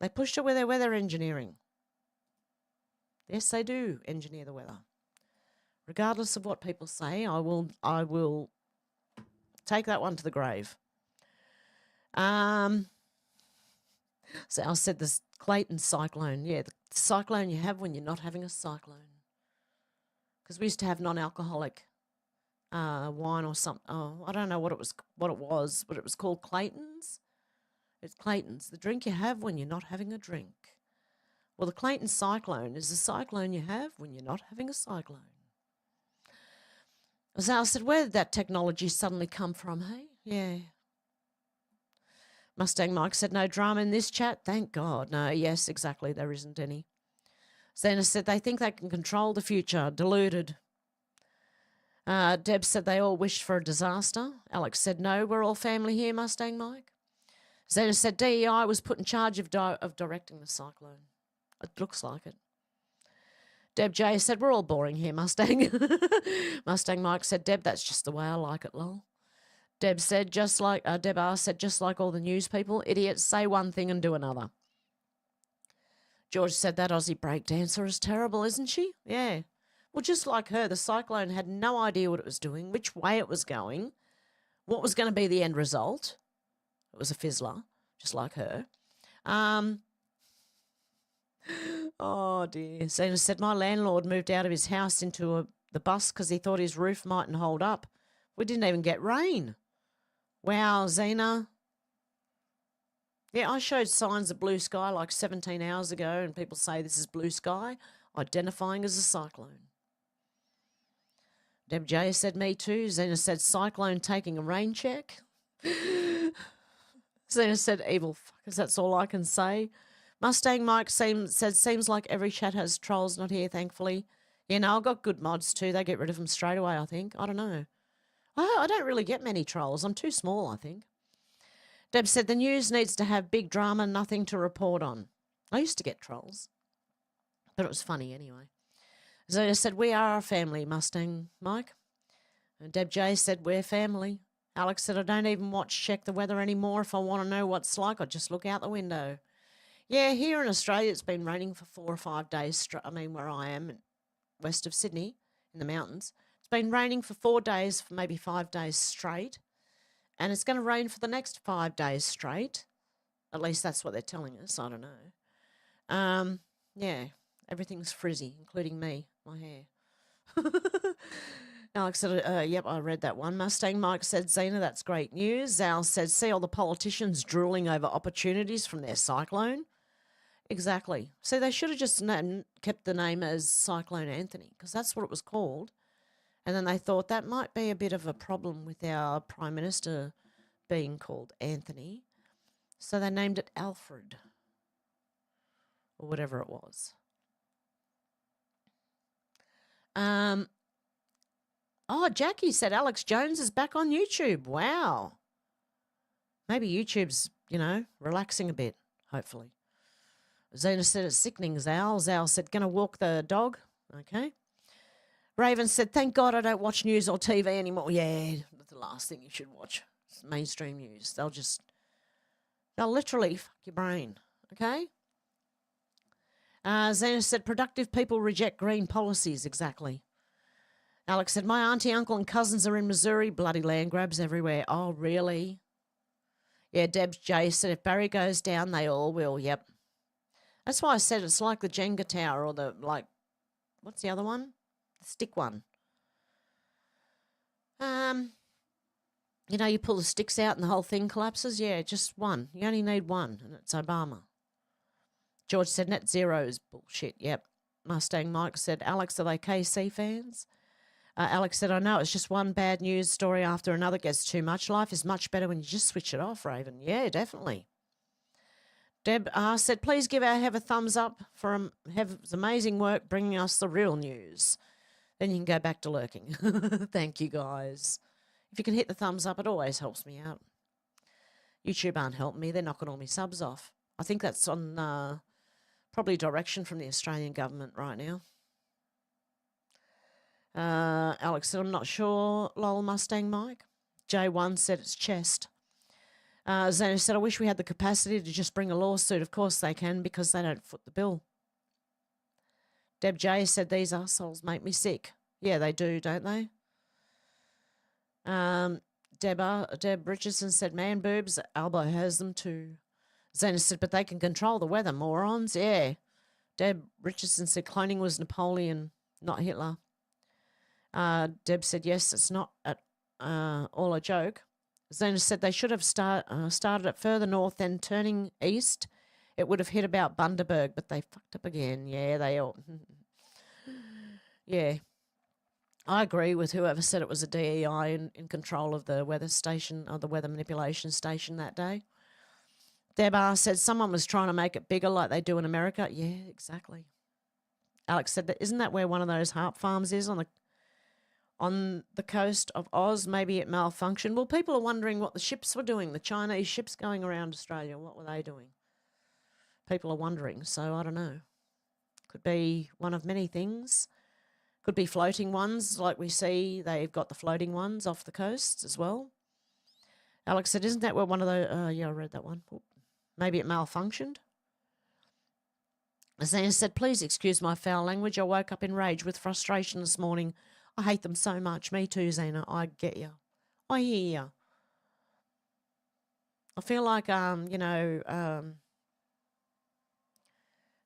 They pushed it with their weather engineering. Yes, they do engineer the weather. Regardless of what people say, I will take that one to the grave. So I said this Clayton cyclone. Yeah, the cyclone you have when you're not having a cyclone. Because we used to have non-alcoholic wine or something. Oh, I don't know what it was, but it was called Clayton's. It's Clayton's, the drink you have when you're not having a drink. Well, the Clayton cyclone is the cyclone you have when you're not having a cyclone. So I said, where did that technology suddenly come from, hey? Yeah. Mustang Mike said, no drama in this chat. Thank God. No, yes, exactly. There isn't any. Xena said, they think they can control the future. Deluded. Deb said, they all wished for a disaster. Alex said, no, we're all family here, Mustang Mike. Xena said, DEI was put in charge of directing the cyclone. It looks like it. Deb J said, we're all boring here, Mustang. Mustang Mike said, Deb, that's just the way I like it, lol. Deb said, Deb R said, just like all the news people, idiots say one thing and do another. George said, that Aussie breakdancer is terrible, isn't she? Yeah. Well, just like her, the cyclone had no idea what it was doing, which way it was going, what was going to be the end result. It was a fizzler, just like her. Oh, dear. Zena said, my landlord moved out of his house into the bus because he thought his roof mightn't hold up. We didn't even get rain. Wow, Zena. Yeah, I showed signs of blue sky like 17 hours ago, and people say this is blue sky, identifying as a cyclone. Deb J said, me too. Zena said, cyclone taking a rain check. Zena said, evil fuckers, that's all I can say. Mustang Mike said, seems like every chat has trolls not here, thankfully. Yeah, no, I've got good mods too. They get rid of them straight away, I think. I don't know. I don't really get many trolls. I'm too small, I think. Deb said, the news needs to have big drama, nothing to report on. I used to get trolls, but it was funny anyway. Zena said, we are a family, Mustang Mike. And Deb J said, we're family. Alex said, I don't even check the weather anymore. If I want to know what it's like, I just look out the window. Yeah, here in Australia, it's been raining for 4 or 5 days. I mean, where I am, west of Sydney, in the mountains, it's been raining for 4 days, for maybe 5 days straight. And it's going to rain for the next 5 days straight. At least that's what they're telling us. I don't know. Yeah, everything's frizzy, including me, my hair. Alex said, yep, I read that one. Mustang Mike said, Zena, that's great news. Zal said, see all the politicians drooling over opportunities from their cyclone. Exactly. See, they should have just kept the name as Cyclone Anthony, because that's what it was called. And then they thought that might be a bit of a problem with our Prime Minister being called Anthony. So they named it Alfred, or whatever it was. Oh, Jackie said Alex Jones is back on YouTube. Wow. Maybe YouTube's, relaxing a bit, hopefully. Zena said it's sickening, Zal. Zal said, gonna walk the dog. Okay. Raven said, thank God I don't watch news or TV anymore. Yeah, that's the last thing you should watch. It's mainstream news. They'll literally fuck your brain. Okay. Zena said, productive people reject green policies. Exactly. Alex said, my auntie, uncle, and cousins are in Missouri. Bloody land grabs everywhere. Oh, really? Yeah, Debs J said, if Barry goes down, they all will. Yep. That's why I said it's like the Jenga tower or what's the other one? The stick one. You pull the sticks out and the whole thing collapses. Yeah, just one. You only need one, and it's Obama. George said, net zero is bullshit. Yep. Mustang Mike said, Alex, are they KC fans? Alex said, I know, it's just one bad news story after another gets too much. Life is much better when you just switch it off, Raven. Yeah, definitely. Deb said, please give our Hev a thumbs up for Hev's amazing work bringing us the real news. Then you can go back to lurking. Thank you, guys. If you can hit the thumbs up, it always helps me out. YouTube aren't helping me. They're knocking all my subs off. I think that's on probably direction from the Australian government right now. Alex said, I'm not sure. Lol, Mustang Mike. J1 said it's chest. Zena said, I wish we had the capacity to just bring a lawsuit. Of course they can, because they don't foot the bill. Deb J said, these assholes make me sick. Yeah, they do, don't they? Deb Richardson said, man boobs, Albo has them too. Zena said, but they can control the weather, morons. Yeah. Deb Richardson said, cloning was Napoleon, not Hitler. Deb said, yes, it's not at all a joke. Zena said they should have started it further north, then turning east. It would have hit about Bundaberg, but they fucked up again. Yeah, they all... yeah. I agree with whoever said it was a DEI in control of the weather station, or the weather manipulation station that day. Deb said someone was trying to make it bigger like they do in America. Yeah, exactly. Alex said, isn't that where one of those harp farms is on the coast of Oz? Maybe it malfunctioned. Well, people are wondering what the ships were doing. The Chinese ships going around Australia, what were they doing? People are wondering, so I don't know. Could be one of many things. Could be floating ones, like we see. They've got the floating ones off the coasts as well. Alex said, isn't that where one of the... yeah, I read that one. Maybe it malfunctioned. Zena said, please excuse my foul language. I woke up in rage with frustration this morning. I hate them so much. Me too, Zena. I get you. I hear you. I feel like,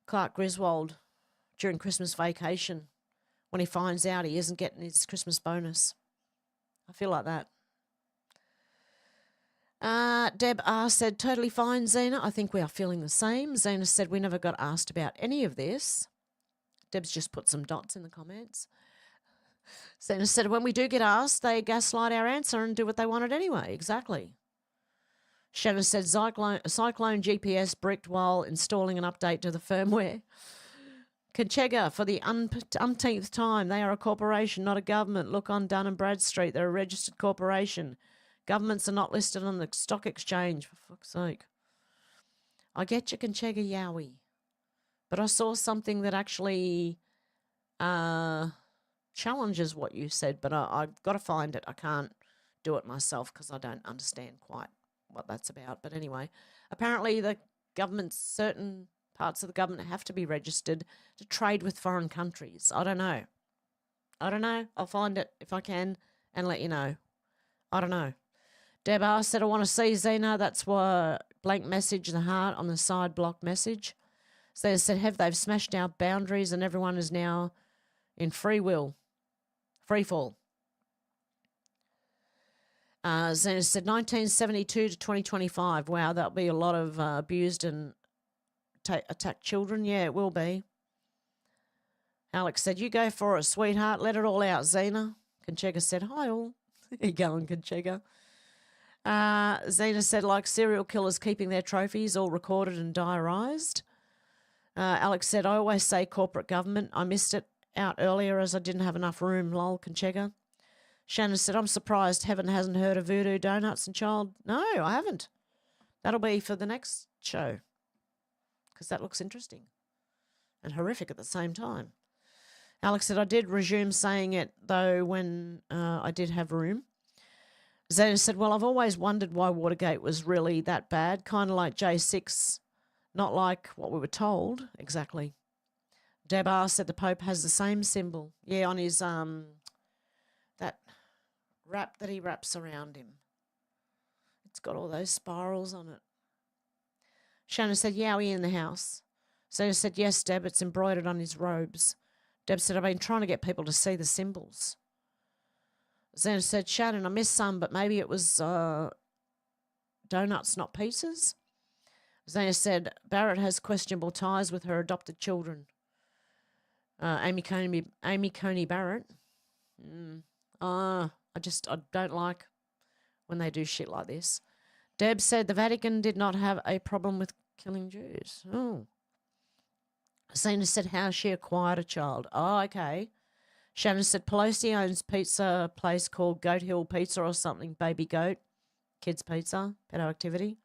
Clark Griswold during Christmas vacation when he finds out he isn't getting his Christmas bonus. I feel like that. Deb R said, totally fine, Zena. I think we are feeling the same. Zena said, we never got asked about any of this. Deb's just put some dots in the comments. Zena said, when we do get asked, they gaslight our answer and do what they wanted anyway. Exactly. Shannon said, Cyclone GPS bricked while installing an update to the firmware. Conchega, for the umpteenth time, they are a corporation, not a government. Look on Dun and Bradstreet. They're a registered corporation. Governments are not listed on the stock exchange, for fuck's sake. I get you, Conchega Yowie. But I saw something that actually challenges what you said, but I've got to find it. I can't do it myself because I don't understand quite what that's about. But anyway, apparently the government, certain parts of the government have to be registered to trade with foreign countries. I don't know. I don't know. I'll find it if I can and let you know. I don't know. Deb R said, I want to see Xena. That's why blank message, the heart on the side block message. So they said, they've smashed our boundaries and everyone is now in free fall. Xena said 1972 to 2025. Wow, that'll be a lot of abused and attacked children. Yeah, it will be. Alex said, you go for it, sweetheart. Let it all out, Xena. Conchega said, hi all. There you going, Conchega. Xena said, like serial killers keeping their trophies all recorded and diarised. Alex said, I always say corporate government. I missed it out earlier as I didn't have enough room, lol, Conchega. Shannon said, I'm surprised Heaven hasn't heard of Voodoo Donuts and Child. No, I haven't. That'll be for the next show because that looks interesting and horrific at the same time. Alex said, I did resume saying it, though, when I did have room. Xena said, well, I've always wondered why Watergate was really that bad, kind of like J6, not like what we were told, exactly. Deb R said the Pope has the same symbol. Yeah, on his, that wrap that he wraps around him. It's got all those spirals on it. Shannon said, Yowie in the house. Xena said, yes, Deb, it's embroidered on his robes. Deb said, I've been trying to get people to see the symbols. Xena said, Shannon, I missed some, but maybe it was donuts, not pizzas. Xena said, Barrett has questionable ties with her adopted children. Amy Coney Barrett. I don't like when they do shit like this. Deb said the Vatican did not have a problem with killing Jews. Oh. Xena said, how she acquired a child. Oh, okay. Shannon said, Pelosi owns pizza place called Goat Hill Pizza or something, Baby Goat, kids pizza, pedo activity.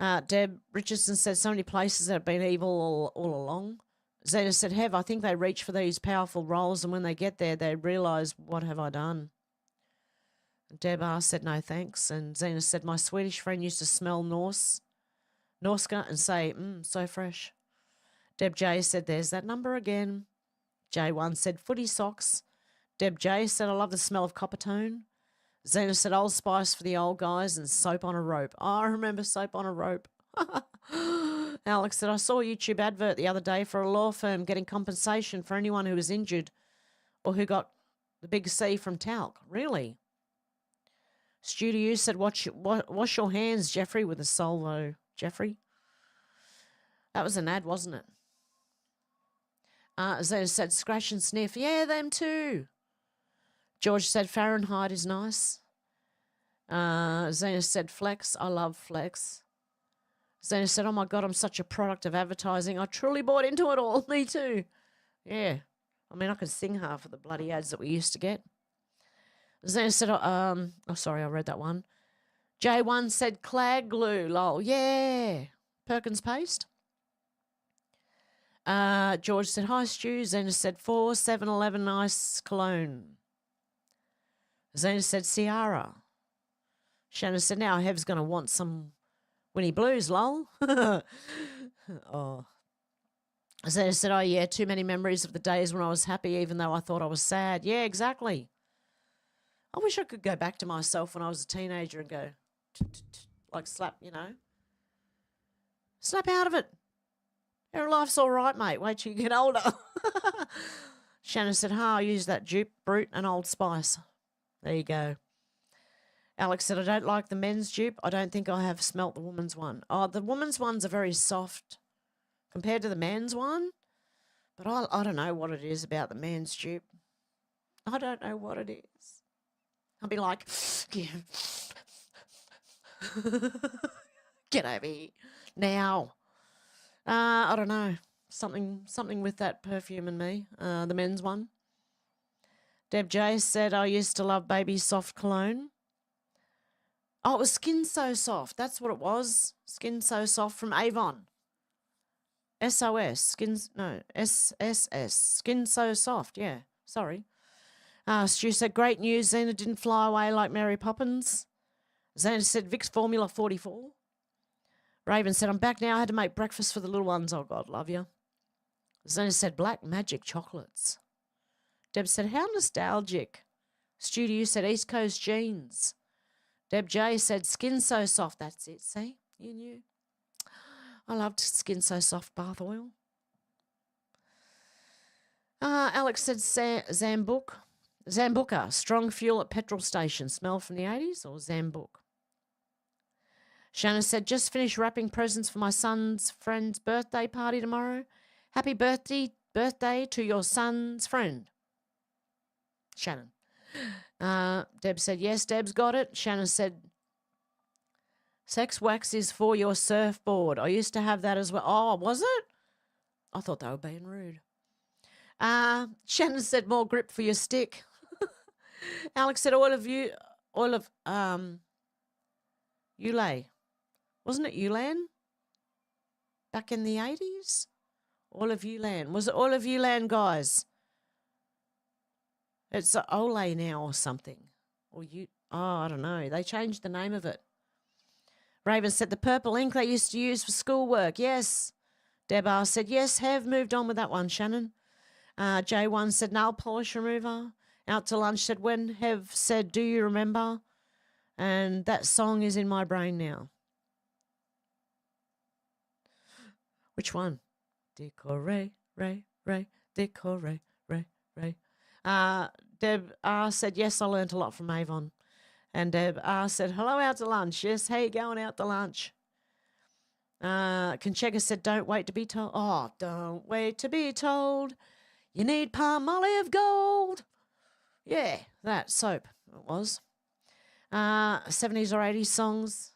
Deb Richardson said, so many places that have been evil all along. Xena said, Hev, I think they reach for these powerful roles and when they get there, they realise, what have I done? Deb R said, no thanks. And Xena said, my Swedish friend used to smell Norska and say, so fresh. Deb J said, there's that number again. J1 said, footy socks. Deb J said, I love the smell of Coppertone. Xena said, Old Spice for the old guys and soap on a rope. Oh, I remember soap on a rope. Alex said, I saw a YouTube advert the other day for a law firm getting compensation for anyone who was injured or who got the big C from talc. Really? Studio said, wash your hands, Jeffrey, with a salvo. Jeffrey? That was an ad, wasn't it? Xena said, scratch and sniff. Yeah, them too. George said, Fahrenheit is nice. Xena said, flex. I love flex. Xena said, oh my God, I'm such a product of advertising. I truly bought into it all. Me too. Yeah. I mean, I could sing half of the bloody ads that we used to get. Xena said, oh, sorry, I read that one. J1 said, clag glue. Lol. Yeah. Perkins paste. George said, hi, Stu. Xena said, 7-Eleven ice cologne. Xena said, Ciara. Shannon said, now Hev's going to want some Winnie Blues, lol. Oh. Xena said, oh, yeah, too many memories of the days when I was happy even though I thought I was sad. Yeah, exactly. I wish I could go back to myself when I was a teenager and go, like slap, Snap out of it. Your life's all right, mate. Wait till you get older. Shannon said, I use that dupe, Brute, and Old Spice. There you go. Alex said, I don't like the men's dupe. I don't think I have smelt the woman's one. Oh, the woman's ones are very soft compared to the men's one. But I don't know what it is about the men's dupe. I don't know what it is. I'll be like, yeah. Get over here now. I don't know. Something with that perfume in me. The men's one. Deb J said, I used to love Baby Soft cologne. Oh, it was Skin So Soft. That's what it was. Skin So Soft from Avon. SOS. SSS. Skin So Soft. Yeah. Sorry. Stu said, great news. Xena didn't fly away like Mary Poppins. Xena said, Vicks Formula 44. Raven said, I'm back now. I had to make breakfast for the little ones. Oh, God, love you. Xena said, Black Magic chocolates. Deb said, how nostalgic. Studio said, East Coast jeans. Deb J said, skin so soft. That's it, see? You knew. I loved Skin So Soft bath oil. Alex said, Zambuca, strong fuel at petrol station. Smell from the 80s or Zambuk? Shanna said, just finished wrapping presents for my son's friend's birthday party tomorrow. Happy birthday to your son's friend. Shannon. Deb said, yes, Deb's got it. Shannon said, sex wax is for your surfboard. I used to have that as well. Oh, was it? I thought they were being rude. Shannon said, more grip for your stick. Alex said, oil of Ulay. Wasn't it Ulan? Back in the 80s? All of Ulan. Was it All of Ulan, guys? It's Olay now or something. Or I don't know. They changed the name of it. Raven said, the purple ink they used to use for schoolwork. Yes. Deb R said, yes, have moved on with that one, Shannon. J1 said, nail polish remover. Out to lunch said, when Hev said, do you remember? And that song is in my brain now. Which one? Decorate, ray, decorate, ray. Deb R said, yes, I learnt a lot from Avon. And Deb R said, hello, out to lunch. Yes, how you going out to lunch? Conchega said, don't wait to be told. Oh, don't wait to be told. You need palm olive gold. Yeah, that soap it was. 70s or 80s songs.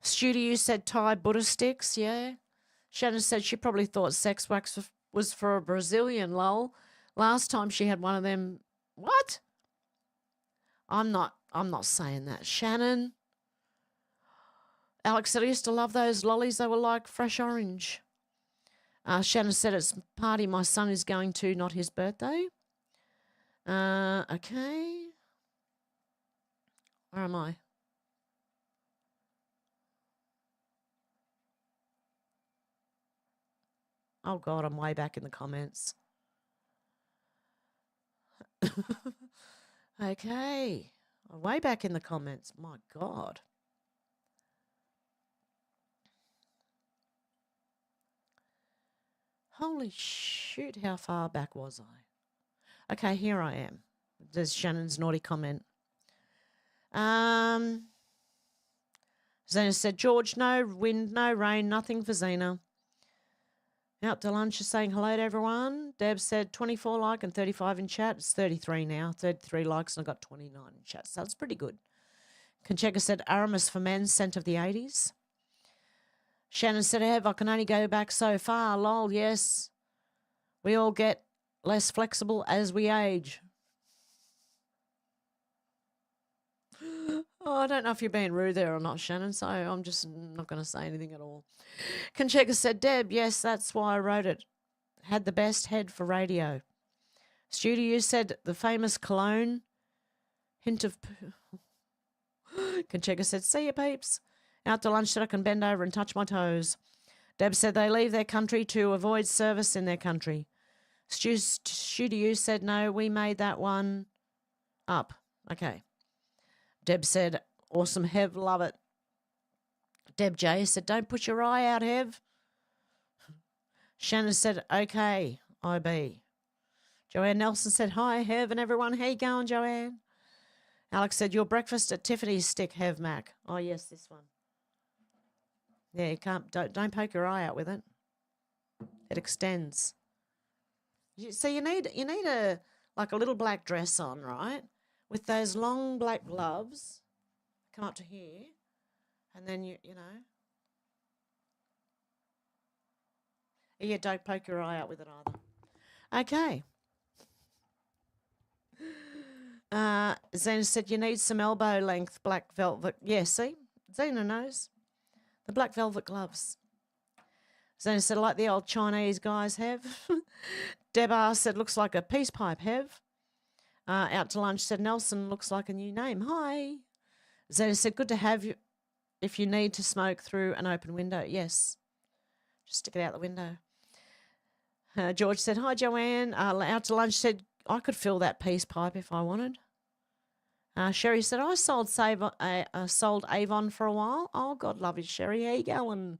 Studio said Thai Buddha sticks, yeah. Shannon said she probably thought sex wax was for a Brazilian, lol. Last time she had one of them. What? I'm not saying that, Shannon. Alex said, I used to love those lollies. They were like fresh orange. Shannon said, it's a party my son is going to, not his birthday. Okay. Where am I? Oh, God, I'm way back in the comments. Okay. I'm way back in the comments. My God. Holy shoot, how far back was I? Okay, here I am. There's Shannon's naughty comment. Zena said, George, no wind, no rain, nothing for Zena. Out to lunch is saying hello to everyone. Deb said 24 like and 35 in chat. It's 33 now. 33 likes and I got 29 in chat. So that's pretty good. Conchega said Aramis for men, scent of the 80s. Shannon said, I can only go back so far. Lol, yes. We all get less flexible as we age. Oh, I don't know if you're being rude there or not, Shannon, so I'm just not going to say anything at all. Conchega said, Deb, yes, that's why I wrote it. Had the best head for radio. Studio said the famous cologne. Hint of... Conchega said, see you, peeps. Out to lunch said I can bend over and touch my toes. Deb said they leave their country to avoid service in their country. Studio said, no, we made that one up. Okay. Deb said, awesome, Hev, love it. Deb J said, don't put your eye out, Hev. Shannon said, okay, IB. Joanne Nelson said, hi, Hev and everyone. How you going, Joanne? Alex said, your breakfast at Tiffany's stick, Hev Mac. Oh, yes, this one. Yeah, you can't, don't poke your eye out with it. It extends. So you need a little black dress on, right? With those long black gloves, come up to here, and then you know. Yeah, don't poke your eye out with it either. Okay. Zena said you need some elbow length black velvet. Yeah, see? Zena knows. The black velvet gloves. Zena said, like the old Chinese guys have. Deb R said, looks like a peace pipe, Hev. Out to lunch said, Nelson looks like a new name. Hi. Zena said, good to have you if you need to smoke through an open window. Yes. Just stick it out the window. George said, hi, Joanne. Out to lunch said, I could fill that peace pipe if I wanted. Sherry said, I sold Avon for a while. Oh, God love you, Sherry. How you going?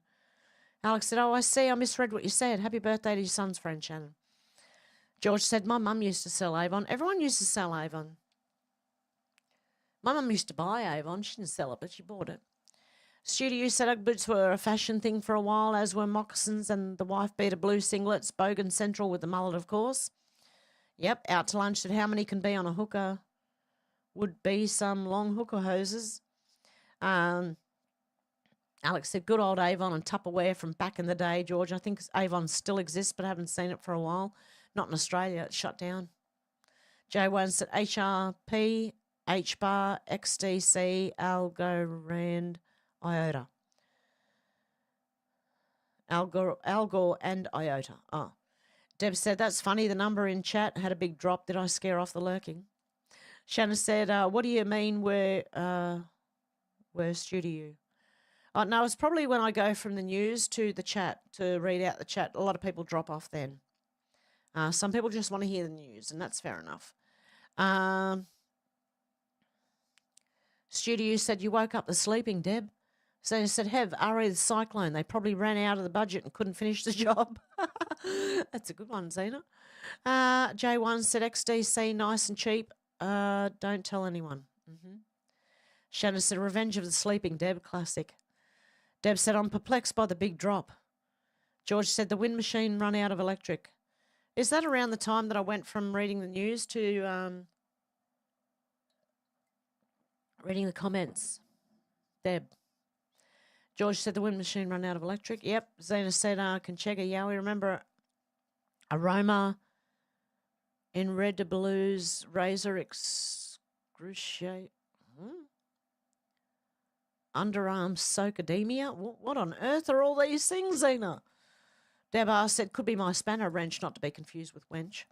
Alex said, oh, I see. I misread what you said. Happy birthday to your son's friend, Shannon. George said, my mum used to sell Avon. Everyone used to sell Avon. My mum used to buy Avon. She didn't sell it, but she bought it. Studio said Ugg boots were a fashion thing for a while, as were moccasins and the wife-beater blue singlets, Bogan Central with the mullet, of course. Yep, out to lunch said, how many can be on a hooker? Would be some long hooker hoses. Alex said, good old Avon and Tupperware from back in the day, George. I think Avon still exists, but I haven't seen it for a while. Not in Australia. It's shut down. J1 said, HRP, HBAR, XDC, Algorand, IOTA. Algor and IOTA. Oh. Deb said, that's funny. The number in chat had a big drop. Did I scare off the lurking? Shanna said, what do you mean where studio? Oh, no, it's probably when I go from the news to the chat to read out the chat. A lot of people drop off then. Some people just want to hear the news, and that's fair enough. Studio said, you woke up the sleeping, Deb. So they said, LBRY the cyclone. They probably ran out of the budget and couldn't finish the job. That's a good one, Zena. J1 said, XDC, nice and cheap. Don't tell anyone. Shannon said, Revenge of the Sleeping, Deb, classic. Deb said, I'm perplexed by the big drop. George said, the wind machine run out of electric. Is that around the time that I went from reading the news to reading the comments? Deb. George said, the wind machine run out of electric. Yep. Zena said, Conchega, yeah, we remember Aroma in Red to Blues, Razor Excruciate. Underarm Socademia. What on earth are all these things, Zena? Debar said, could be my spanner wrench, not to be confused with wench.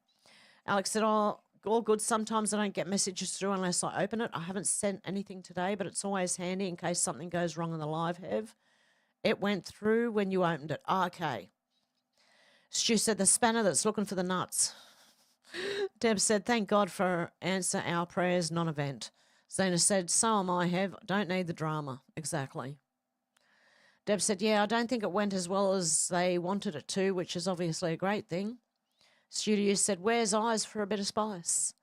Alex said, oh, all good. Sometimes I don't get messages through unless I open it. I haven't sent anything today, but it's always handy in case something goes wrong in the live, Hev. It went through when you opened it. Okay. Stu said, the spanner that's looking for the nuts. Deb said, thank God for answer our prayers non-event. Zena said, so am I, Hev. Don't need the drama. Exactly. Deb said, yeah, I don't think it went as well as they wanted it to, which is obviously a great thing. Studio said, where's eyes for a bit of spice?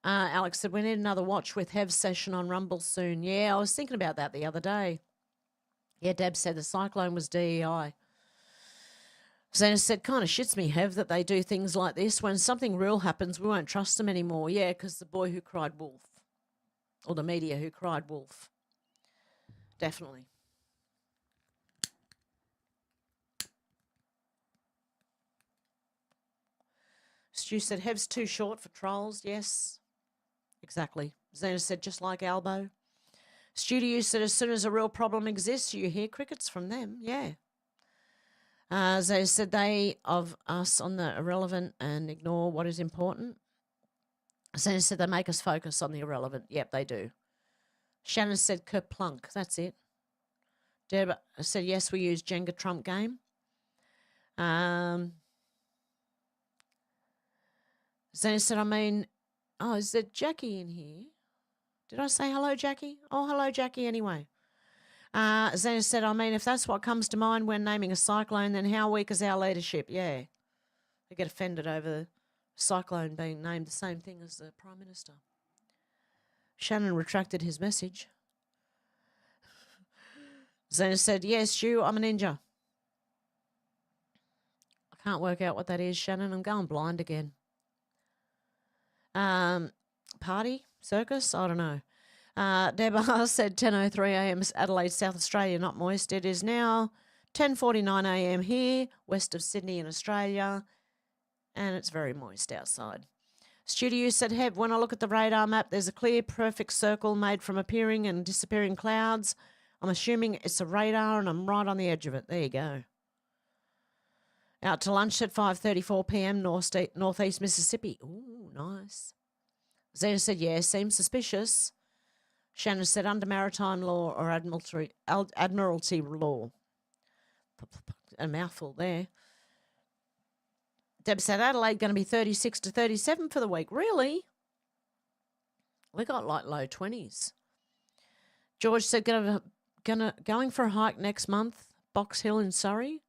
Alex said, we need another watch with Hev's session on Rumble soon. Yeah, I was thinking about that the other day. Yeah, Deb said the cyclone was DEI. Zena said, kind of shits me, Hev, that they do things like this. When something real happens, we won't trust them anymore. Yeah, because the boy who cried wolf. Or the media who cried wolf. Definitely. Stu said, Hev's too short for trolls. Yes, exactly. Zena said, just like Albo. Studio said, as soon as a real problem exists, you hear crickets from them. Yeah. Zena said, they of us on the irrelevant and ignore what is important. Zena said, they make us focus on the irrelevant. Yep, they do. Shannon said, kerplunk. That's it. Deb said, yes, we use Jenga Trump game. Zena said, I mean, oh, is there Jackie in here? Did I say hello, Jackie? Oh, hello, Jackie, anyway. Zena said, I mean, if that's what comes to mind when naming a cyclone, then how weak is our leadership? Yeah. They get offended over the cyclone being named the same thing as the Prime Minister. Shannon retracted his message. Zena said, yes, Stu, I'm a ninja. I can't work out what that is, Shannon. I'm going blind again. Party? Circus? I don't know. Debar said 10:03 a.m. Adelaide, South Australia, not moist. It is now 10:49 a.m. here, west of Sydney in Australia, and it's very moist outside. Studio said, Hev, when I look at the radar map, there's a clear, perfect circle made from appearing and disappearing clouds. I'm assuming it's a radar, and I'm right on the edge of it. There you go. Out to lunch at 5:34 p.m. northeast Mississippi. Ooh, nice. Zena said, yeah, seems suspicious. Shannon said, under maritime law or admiralty law. A mouthful there. Deb said Adelaide going to be 36 to 37 for the week. Really? We got like low 20s. George said going for a hike next month, Box Hill in Surrey.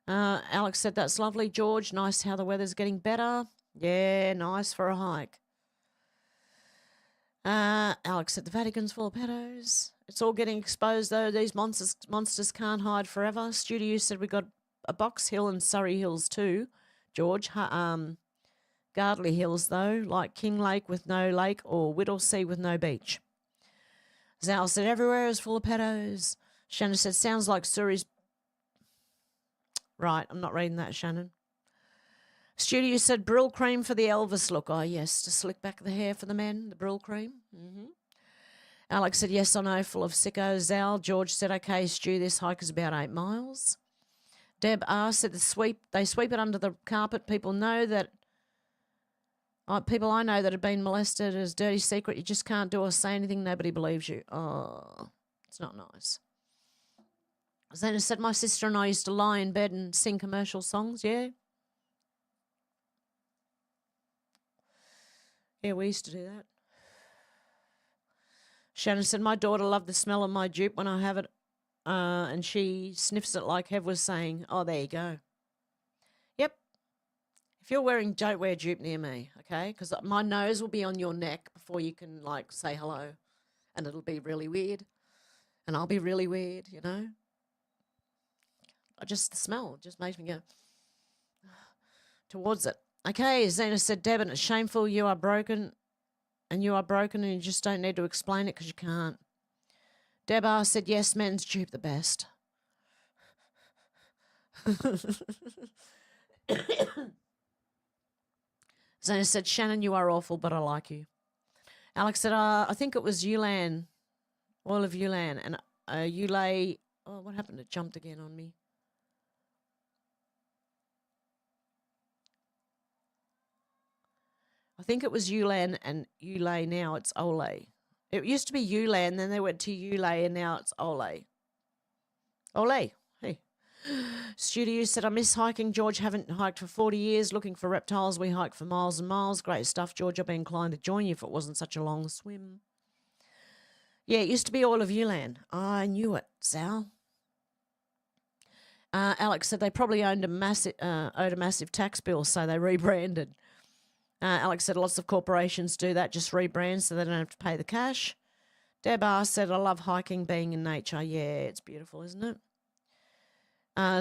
Alex said that's lovely, George. Nice how the weather's getting better. Yeah, nice for a hike. Alex said the Vatican's full of pedos. It's all getting exposed though. These monsters can't hide forever. Studio said we got a Box Hill and Surrey Hills too, George. Gardley Hills though, like King Lake with no lake or Whittlesea with no beach. Zal said everywhere is full of pedos. Shannon said sounds like Surrey's. Right, I'm not reading that, Shannon. Studio said Brill cream for the Elvis look. Oh, yes, to slick back the hair for the men, the Brill cream. Mm-hmm. Alex said, yes, I know, full of sickos. Zal. George said, okay, Stu, this hike is about 8 miles. Deb R said they sweep it under the carpet. People know that, people I know that have been molested as dirty secret. You just can't do or say anything. Nobody believes you. Oh, it's not nice. Zena said, my sister and I used to lie in bed and sing commercial songs, yeah. Yeah, we used to do that. Shannon said, my daughter loved the smell of my dupe when I have it, and she sniffs it like Hev was saying. Oh, there you go. Yep. If you're wearing, don't wear dupe near me, okay? Because my nose will be on your neck before you can, like, say hello. And it'll be really weird. And I'll be really weird, you know? The smell just makes me go towards it. Okay, Zena said, Deb, and it's shameful. You are broken, and you just don't need to explain it because you can't. Deb R said, yes, men's dupe the best. Zena said, Shannon, you are awful, but I like you. Alex said, I think it was Ulan, oil of Ulan, and Ulay. Oh, what happened? It jumped again on me. I think it was Ulan and Ulay, now it's Olay. It used to be Ulan, then they went to Ulay, and now it's Olay. Olay, hey. Studio said, I miss hiking, George. Haven't hiked for 40 years. Looking for reptiles. We hike for miles and miles. Great stuff, George. I'd be inclined to join you if it wasn't such a long swim. Yeah, it used to be all of Ulan. I knew it, Sal. Alex said they probably owed a massive tax bill, so they rebranded. Alex said lots of corporations do that, just rebrand so they don't have to pay the cash. Deb R said, I love hiking, being in nature. Yeah, it's beautiful, isn't it?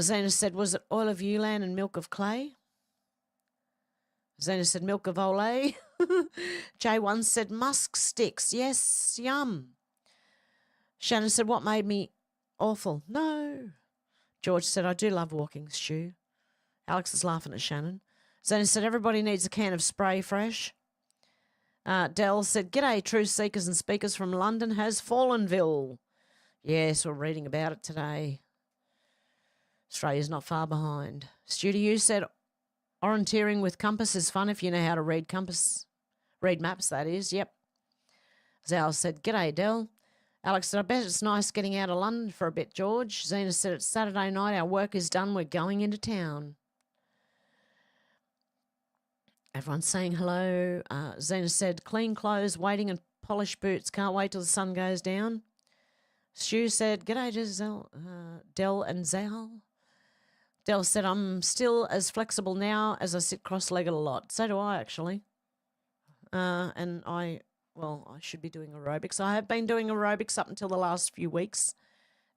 Zena said, was it oil of Ulan and milk of clay? Zena said, milk of Olay. J1 said, musk sticks. Yes, yum. Shannon said, what made me awful? No. George said, I do love walking, Stu. Alex is laughing at Shannon. Zena said, everybody needs a can of spray fresh. Dell said, g'day, truth seekers and speakers from London has Fallenville. Yes, we're reading about it today. Australia's not far behind. Studio said, orienteering with compass is fun if you know how to read maps, that is. Yep. Zal said, g'day, Dell. Alex said, I bet it's nice getting out of London for a bit, George. Zena said, it's Saturday night. Our work is done. We're going into town. Everyone's saying hello. Zena said, clean clothes, waiting and polished boots. Can't wait till the sun goes down. Stu said, g'day, Giselle, Del and Zal. Del said, I'm still as flexible now as I sit cross-legged a lot. So do I, actually. And I should be doing aerobics. I have been doing aerobics up until the last few weeks,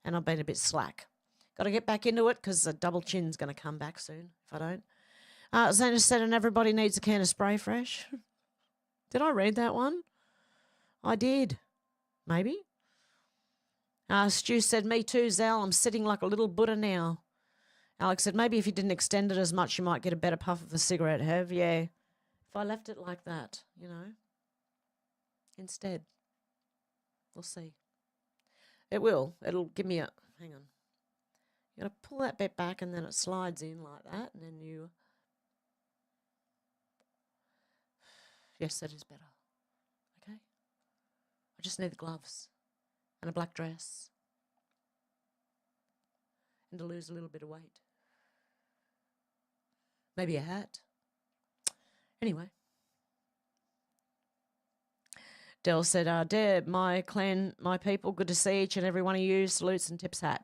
and I've been a bit slack. Got to get back into it because the double chin's going to come back soon if I don't. Zena said, and everybody needs a can of spray fresh. Did I read that one? I did. Maybe. Stu said, me too, Zal. I'm sitting like a little Buddha now. Alex said, maybe if you didn't extend it as much, you might get a better puff of the cigarette, Hev. Yeah. If I left it like that, you know, instead. We'll see. It will. It'll give me a... Hang on. You got to pull that bit back and then it slides in like that, and then you... Yes, that is better. Okay? I just need the gloves and a black dress and to lose a little bit of weight. Maybe a hat. Anyway. Dell said, Deb, my clan, my people, good to see each and every one of you. Salutes and tips hat.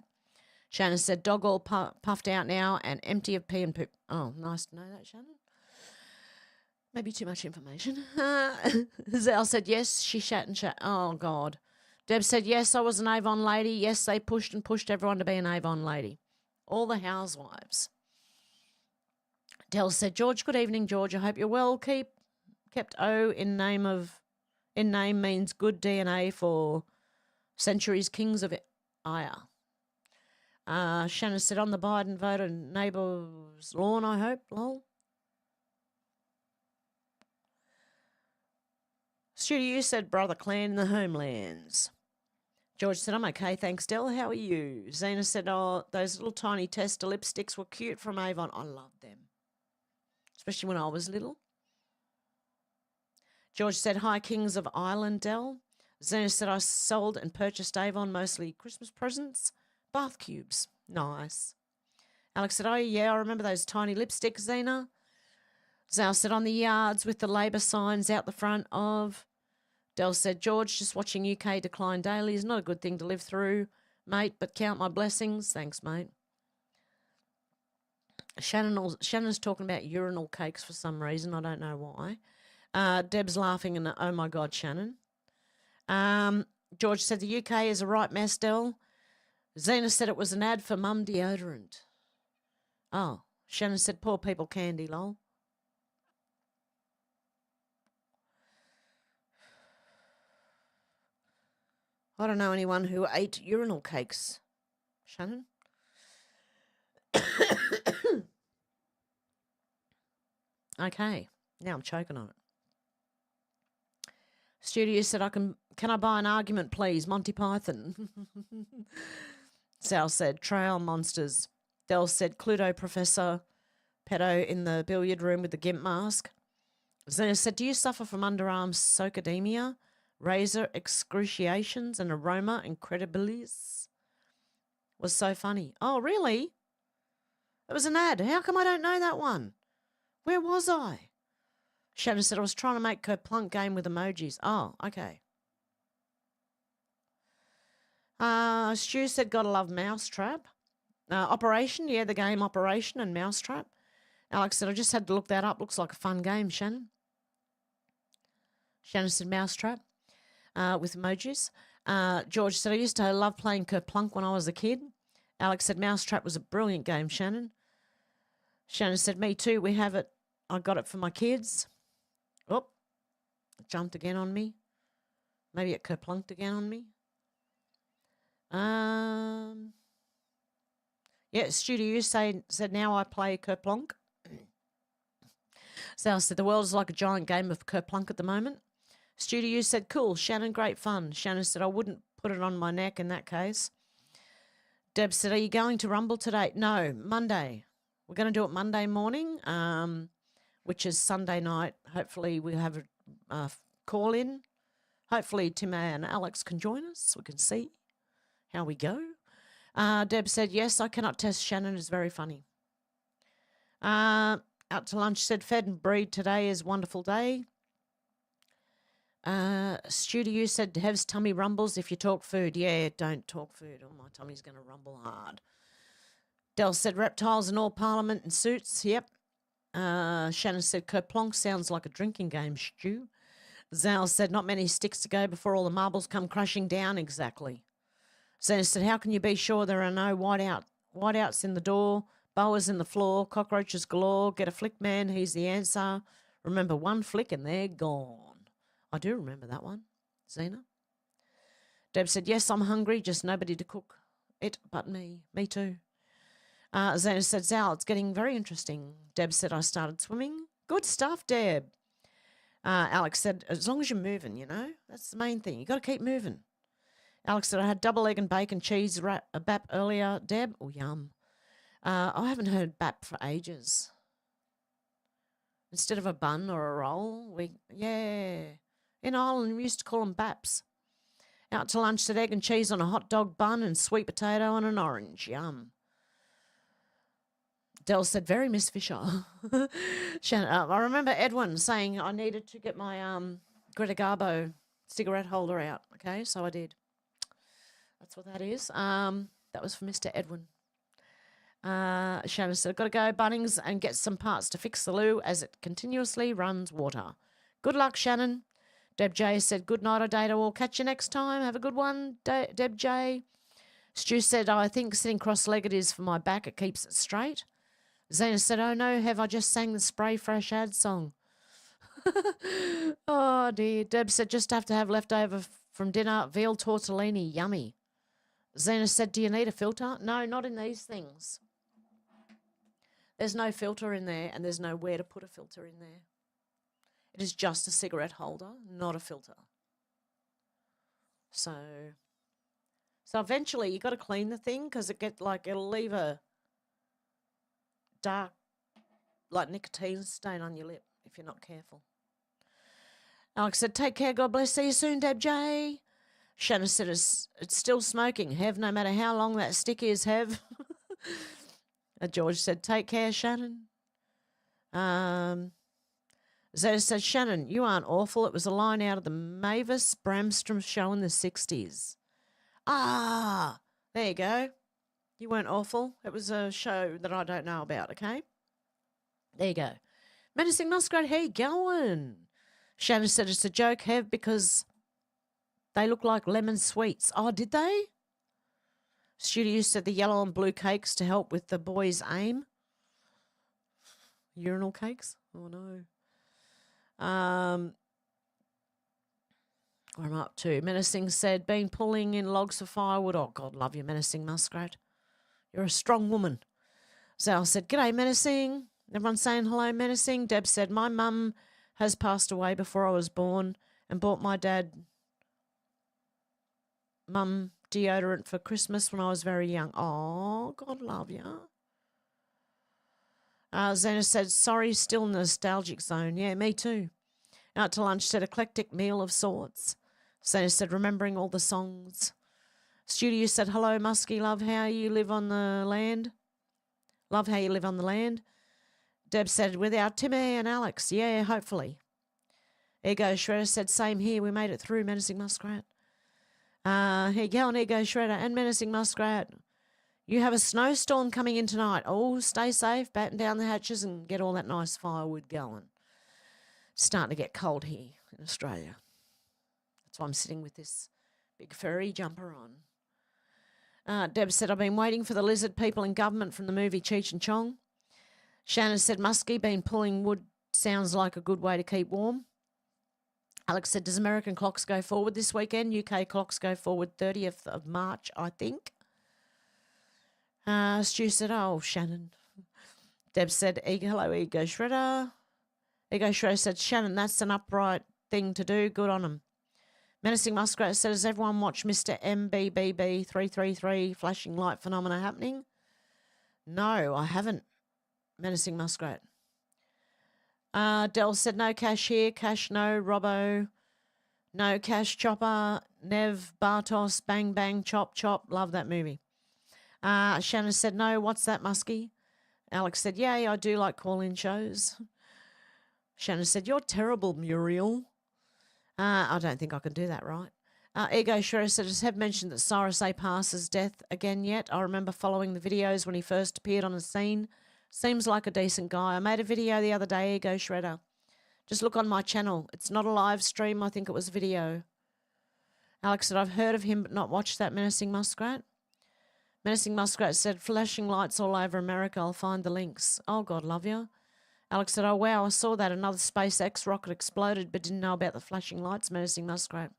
Shannon said, dog all puffed out now and empty of pee and poop. Oh, nice to know that, Shannon. Maybe too much information. Zell said, yes, she shat and shat. Oh, God. Deb said, yes, I was an Avon lady. Yes, they pushed and pushed everyone to be an Avon lady. All the housewives. Dell said, George, good evening, George. I hope you're well. Kept O in name means good DNA for centuries kings of Aya. Shannon said, on the Biden vote, a neighbour's lawn, I hope, lol. Studio said, brother clan in the homelands. George said, I'm okay, thanks, Del. How are you? Zena said, oh, those little tiny tester lipsticks were cute from Avon. I loved them, especially when I was little. George said, hi, kings of Ireland, Del. Zena said, I sold and purchased Avon, mostly Christmas presents, bath cubes. Nice. Alex said, oh, yeah, I remember those tiny lipsticks, Zena. Zal said, on the yards with the Labor signs out the front of. Del said, George, just watching UK decline daily is not a good thing to live through, mate, but count my blessings. Thanks, mate. Shannon's talking about urinal cakes for some reason. I don't know why. Deb's laughing and, oh, my God, Shannon. George said, the UK is a right mess, Del. Zena said it was an ad for mum deodorant. Oh, Shannon said, poor people candy, lol. I don't know anyone who ate urinal cakes. Shannon? Okay, now I'm choking on it. Studio said, can I buy an argument, please? Monty Python. Sal said, trail monsters. Del said, Cluedo Professor Pedo in the billiard room with the gimp mask. Zena said, do you suffer from underarm sarcodemia, razor excruciations, and aroma incredibilis? Was so funny. Oh, really? It was an ad. How come I don't know that one? Where was I? Shannon said, I was trying to make Kerplunk game with emojis. Oh, okay. Stu said, gotta love Mousetrap. Operation, yeah, the game Operation and Mousetrap. Alex said, I just had to look that up. Looks like a fun game, Shannon. Shannon said, Mousetrap with emojis. George said, I used to love playing Kerplunk when I was a kid. Alex said, Mousetrap was a brilliant game, Shannon. Shannon said, me too. We have it. I got it for my kids. Oh, it jumped again on me. Maybe it kerplunked again on me. Yeah, Studio said now I play Kerplunk. Sal said the world is like a giant game of Kerplunk at the moment. Studio said, cool, Shannon, great fun. Shannon said, I wouldn't put it on my neck in that case. Deb said, are you going to Rumble today? No, Monday. We're going to do it Monday morning, which is Sunday night. Hopefully we'll have a call in. Hopefully Tim and Alex can join us. We can see how we go. Deb said, yes, I cannot test Shannon. Is very funny. Out to lunch said, fed and breed today is a wonderful day. Studio said, Hev's tummy rumbles if you talk food. Yeah, don't talk food. Oh, my tummy's going to rumble hard. Del said, reptiles in all parliament and suits. Yep. Shannon said, Kerplonk sounds like a drinking game, Stu. Zal said, not many sticks to go before all the marbles come crashing down. Exactly. Zena said, how can you be sure there are no whiteouts in the door, boas in the floor, cockroaches galore? Get a flick, man. He's the answer. Remember one flick and they're gone. I do remember that one, Zena. Deb said, yes, I'm hungry, just nobody to cook it but me. Me too. Zena said, Zal, it's getting very interesting. Deb said, I started swimming. Good stuff, Deb. Alex said, as long as you're moving, you know, that's the main thing. You got to keep moving. Alex said, I had double egg and bacon cheese bap earlier. Deb, oh, yum. I haven't heard bap for ages. Instead of a bun or a roll, yeah. In Ireland, we used to call them baps. Out to lunch, said egg and cheese on a hot dog bun and sweet potato on an orange. Yum. Dell said, very Miss Fisher. Shannon, I remember Edwin saying I needed to get my Greta Garbo cigarette holder out. Okay, so I did. That's what that is. That was for Mr. Edwin. Shannon said, got to go Bunnings and get some parts to fix the loo as it continuously runs water. Good luck, Shannon. Deb J said, good night, Odata. We'll catch you next time. Have a good one, Deb J. Stu said, I think sitting cross-legged is for my back. It keeps it straight. Zena said, oh no, have I just sang the Spray Fresh ad song? Oh dear. Deb said, just have to have leftover from dinner. Veal tortellini, yummy. Zena said, do you need a filter? No, not in these things. There's no filter in there, and there's nowhere to put a filter in there. It is just a cigarette holder, not a filter. So eventually you got to clean the thing because it'll leave a dark, like nicotine stain on your lip if you're not careful. Alex said, take care, God bless, see you soon, Deb J. Shannon said, it's still smoking, Hev, no matter how long that stick is, Hev. George said, take care, Shannon. Zeta said, Shannon, you aren't awful. It was a line out of the Mavis Bramstrom show in the 60s. Ah, there you go. You weren't awful. It was a show that I don't know about, okay? There you go. Menacing Muskrat, how you going? Shannon said, it's a joke, Hev, because they look like lemon sweets. Oh, did they? Studio said the yellow and blue cakes to help with the boys' aim. Urinal cakes? Oh, no. What am I up to? Menacing said, been pulling in logs for firewood. Oh, God, love you, Menacing Muskrat. You're a strong woman. Zal said, g'day, Menacing. Everyone saying hello, Menacing. Deb said, my mum has passed away before I was born and bought my dad mum deodorant for Christmas when I was very young. Oh, God love you. Zena said, sorry, still nostalgic zone. Yeah, me too. Out to lunch said, eclectic meal of sorts. Zena said, remembering all the songs. Studio said, hello, Muskie, love how you live on the land. Love how you live on the land. Deb said, without Timmy and Alex. Yeah, hopefully. Ego Shredder said, same here. We made it through, Menacing Muskrat. Here you go on Ego Shredder and Menacing Muskrat. You have a snowstorm coming in tonight. Oh, stay safe, batten down the hatches and get all that nice firewood going. It's starting to get cold here in Australia. That's why I'm sitting with this big furry jumper on. Deb said, I've been waiting for the lizard people in government from the movie Cheech and Chong. Shannon said, Muskie, been pulling wood sounds like a good way to keep warm. Alex said, does American clocks go forward this weekend? UK clocks go forward 30th of March, I think. Stu said, oh, Shannon. Deb said, hello, Ego Shredder. Ego Shredder said, Shannon, that's an upright thing to do. Good on him. Menacing Muskrat said, has everyone watched Mr. MBBB 333 flashing light phenomena happening? No, I haven't. Menacing Muskrat. Dell said, no cash here, cash no, Robbo, no cash chopper, Nev, Bartos, bang, bang, chop, chop. Love that movie. Shannon said, no, what's that, Muskie? Alex said, yay, I do like call-in shows. Shannon said, you're terrible, Muriel. I don't think I can do that right. Ego Shredder said, has Heb mentioned that Cyrus A. Pars's death again yet? I remember following the videos when he first appeared on the scene. Seems like a decent guy. I made a video the other day, Ego Shredder. Just look on my channel. It's not a live stream. I think it was a video. Alex said, I've heard of him but not watched that Menacing Muskrat. Menacing Muskrat said, flashing lights all over America. I'll find the links. Oh, God love you. Alex said, oh, wow, I saw that. Another SpaceX rocket exploded but didn't know about the flashing lights, Menacing Muskrat.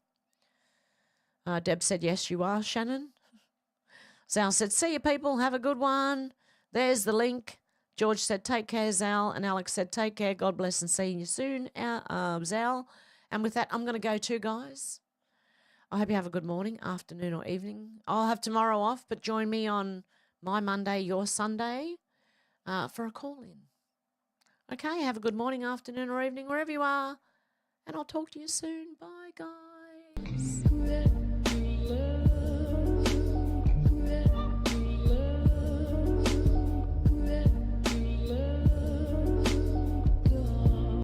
Deb said, yes, you are, Shannon. Zal said, see you, people. Have a good one. There's the link. George said, take care, Zal. And Alex said, take care. God bless and see you soon, Zal. And with that, I'm going to go too, guys. I hope you have a good morning, afternoon or evening. I'll have tomorrow off, but join me on my Monday, your Sunday, for a call-in. Okay, have a good morning, afternoon or evening, wherever you are. And I'll talk to you soon. Bye, guys.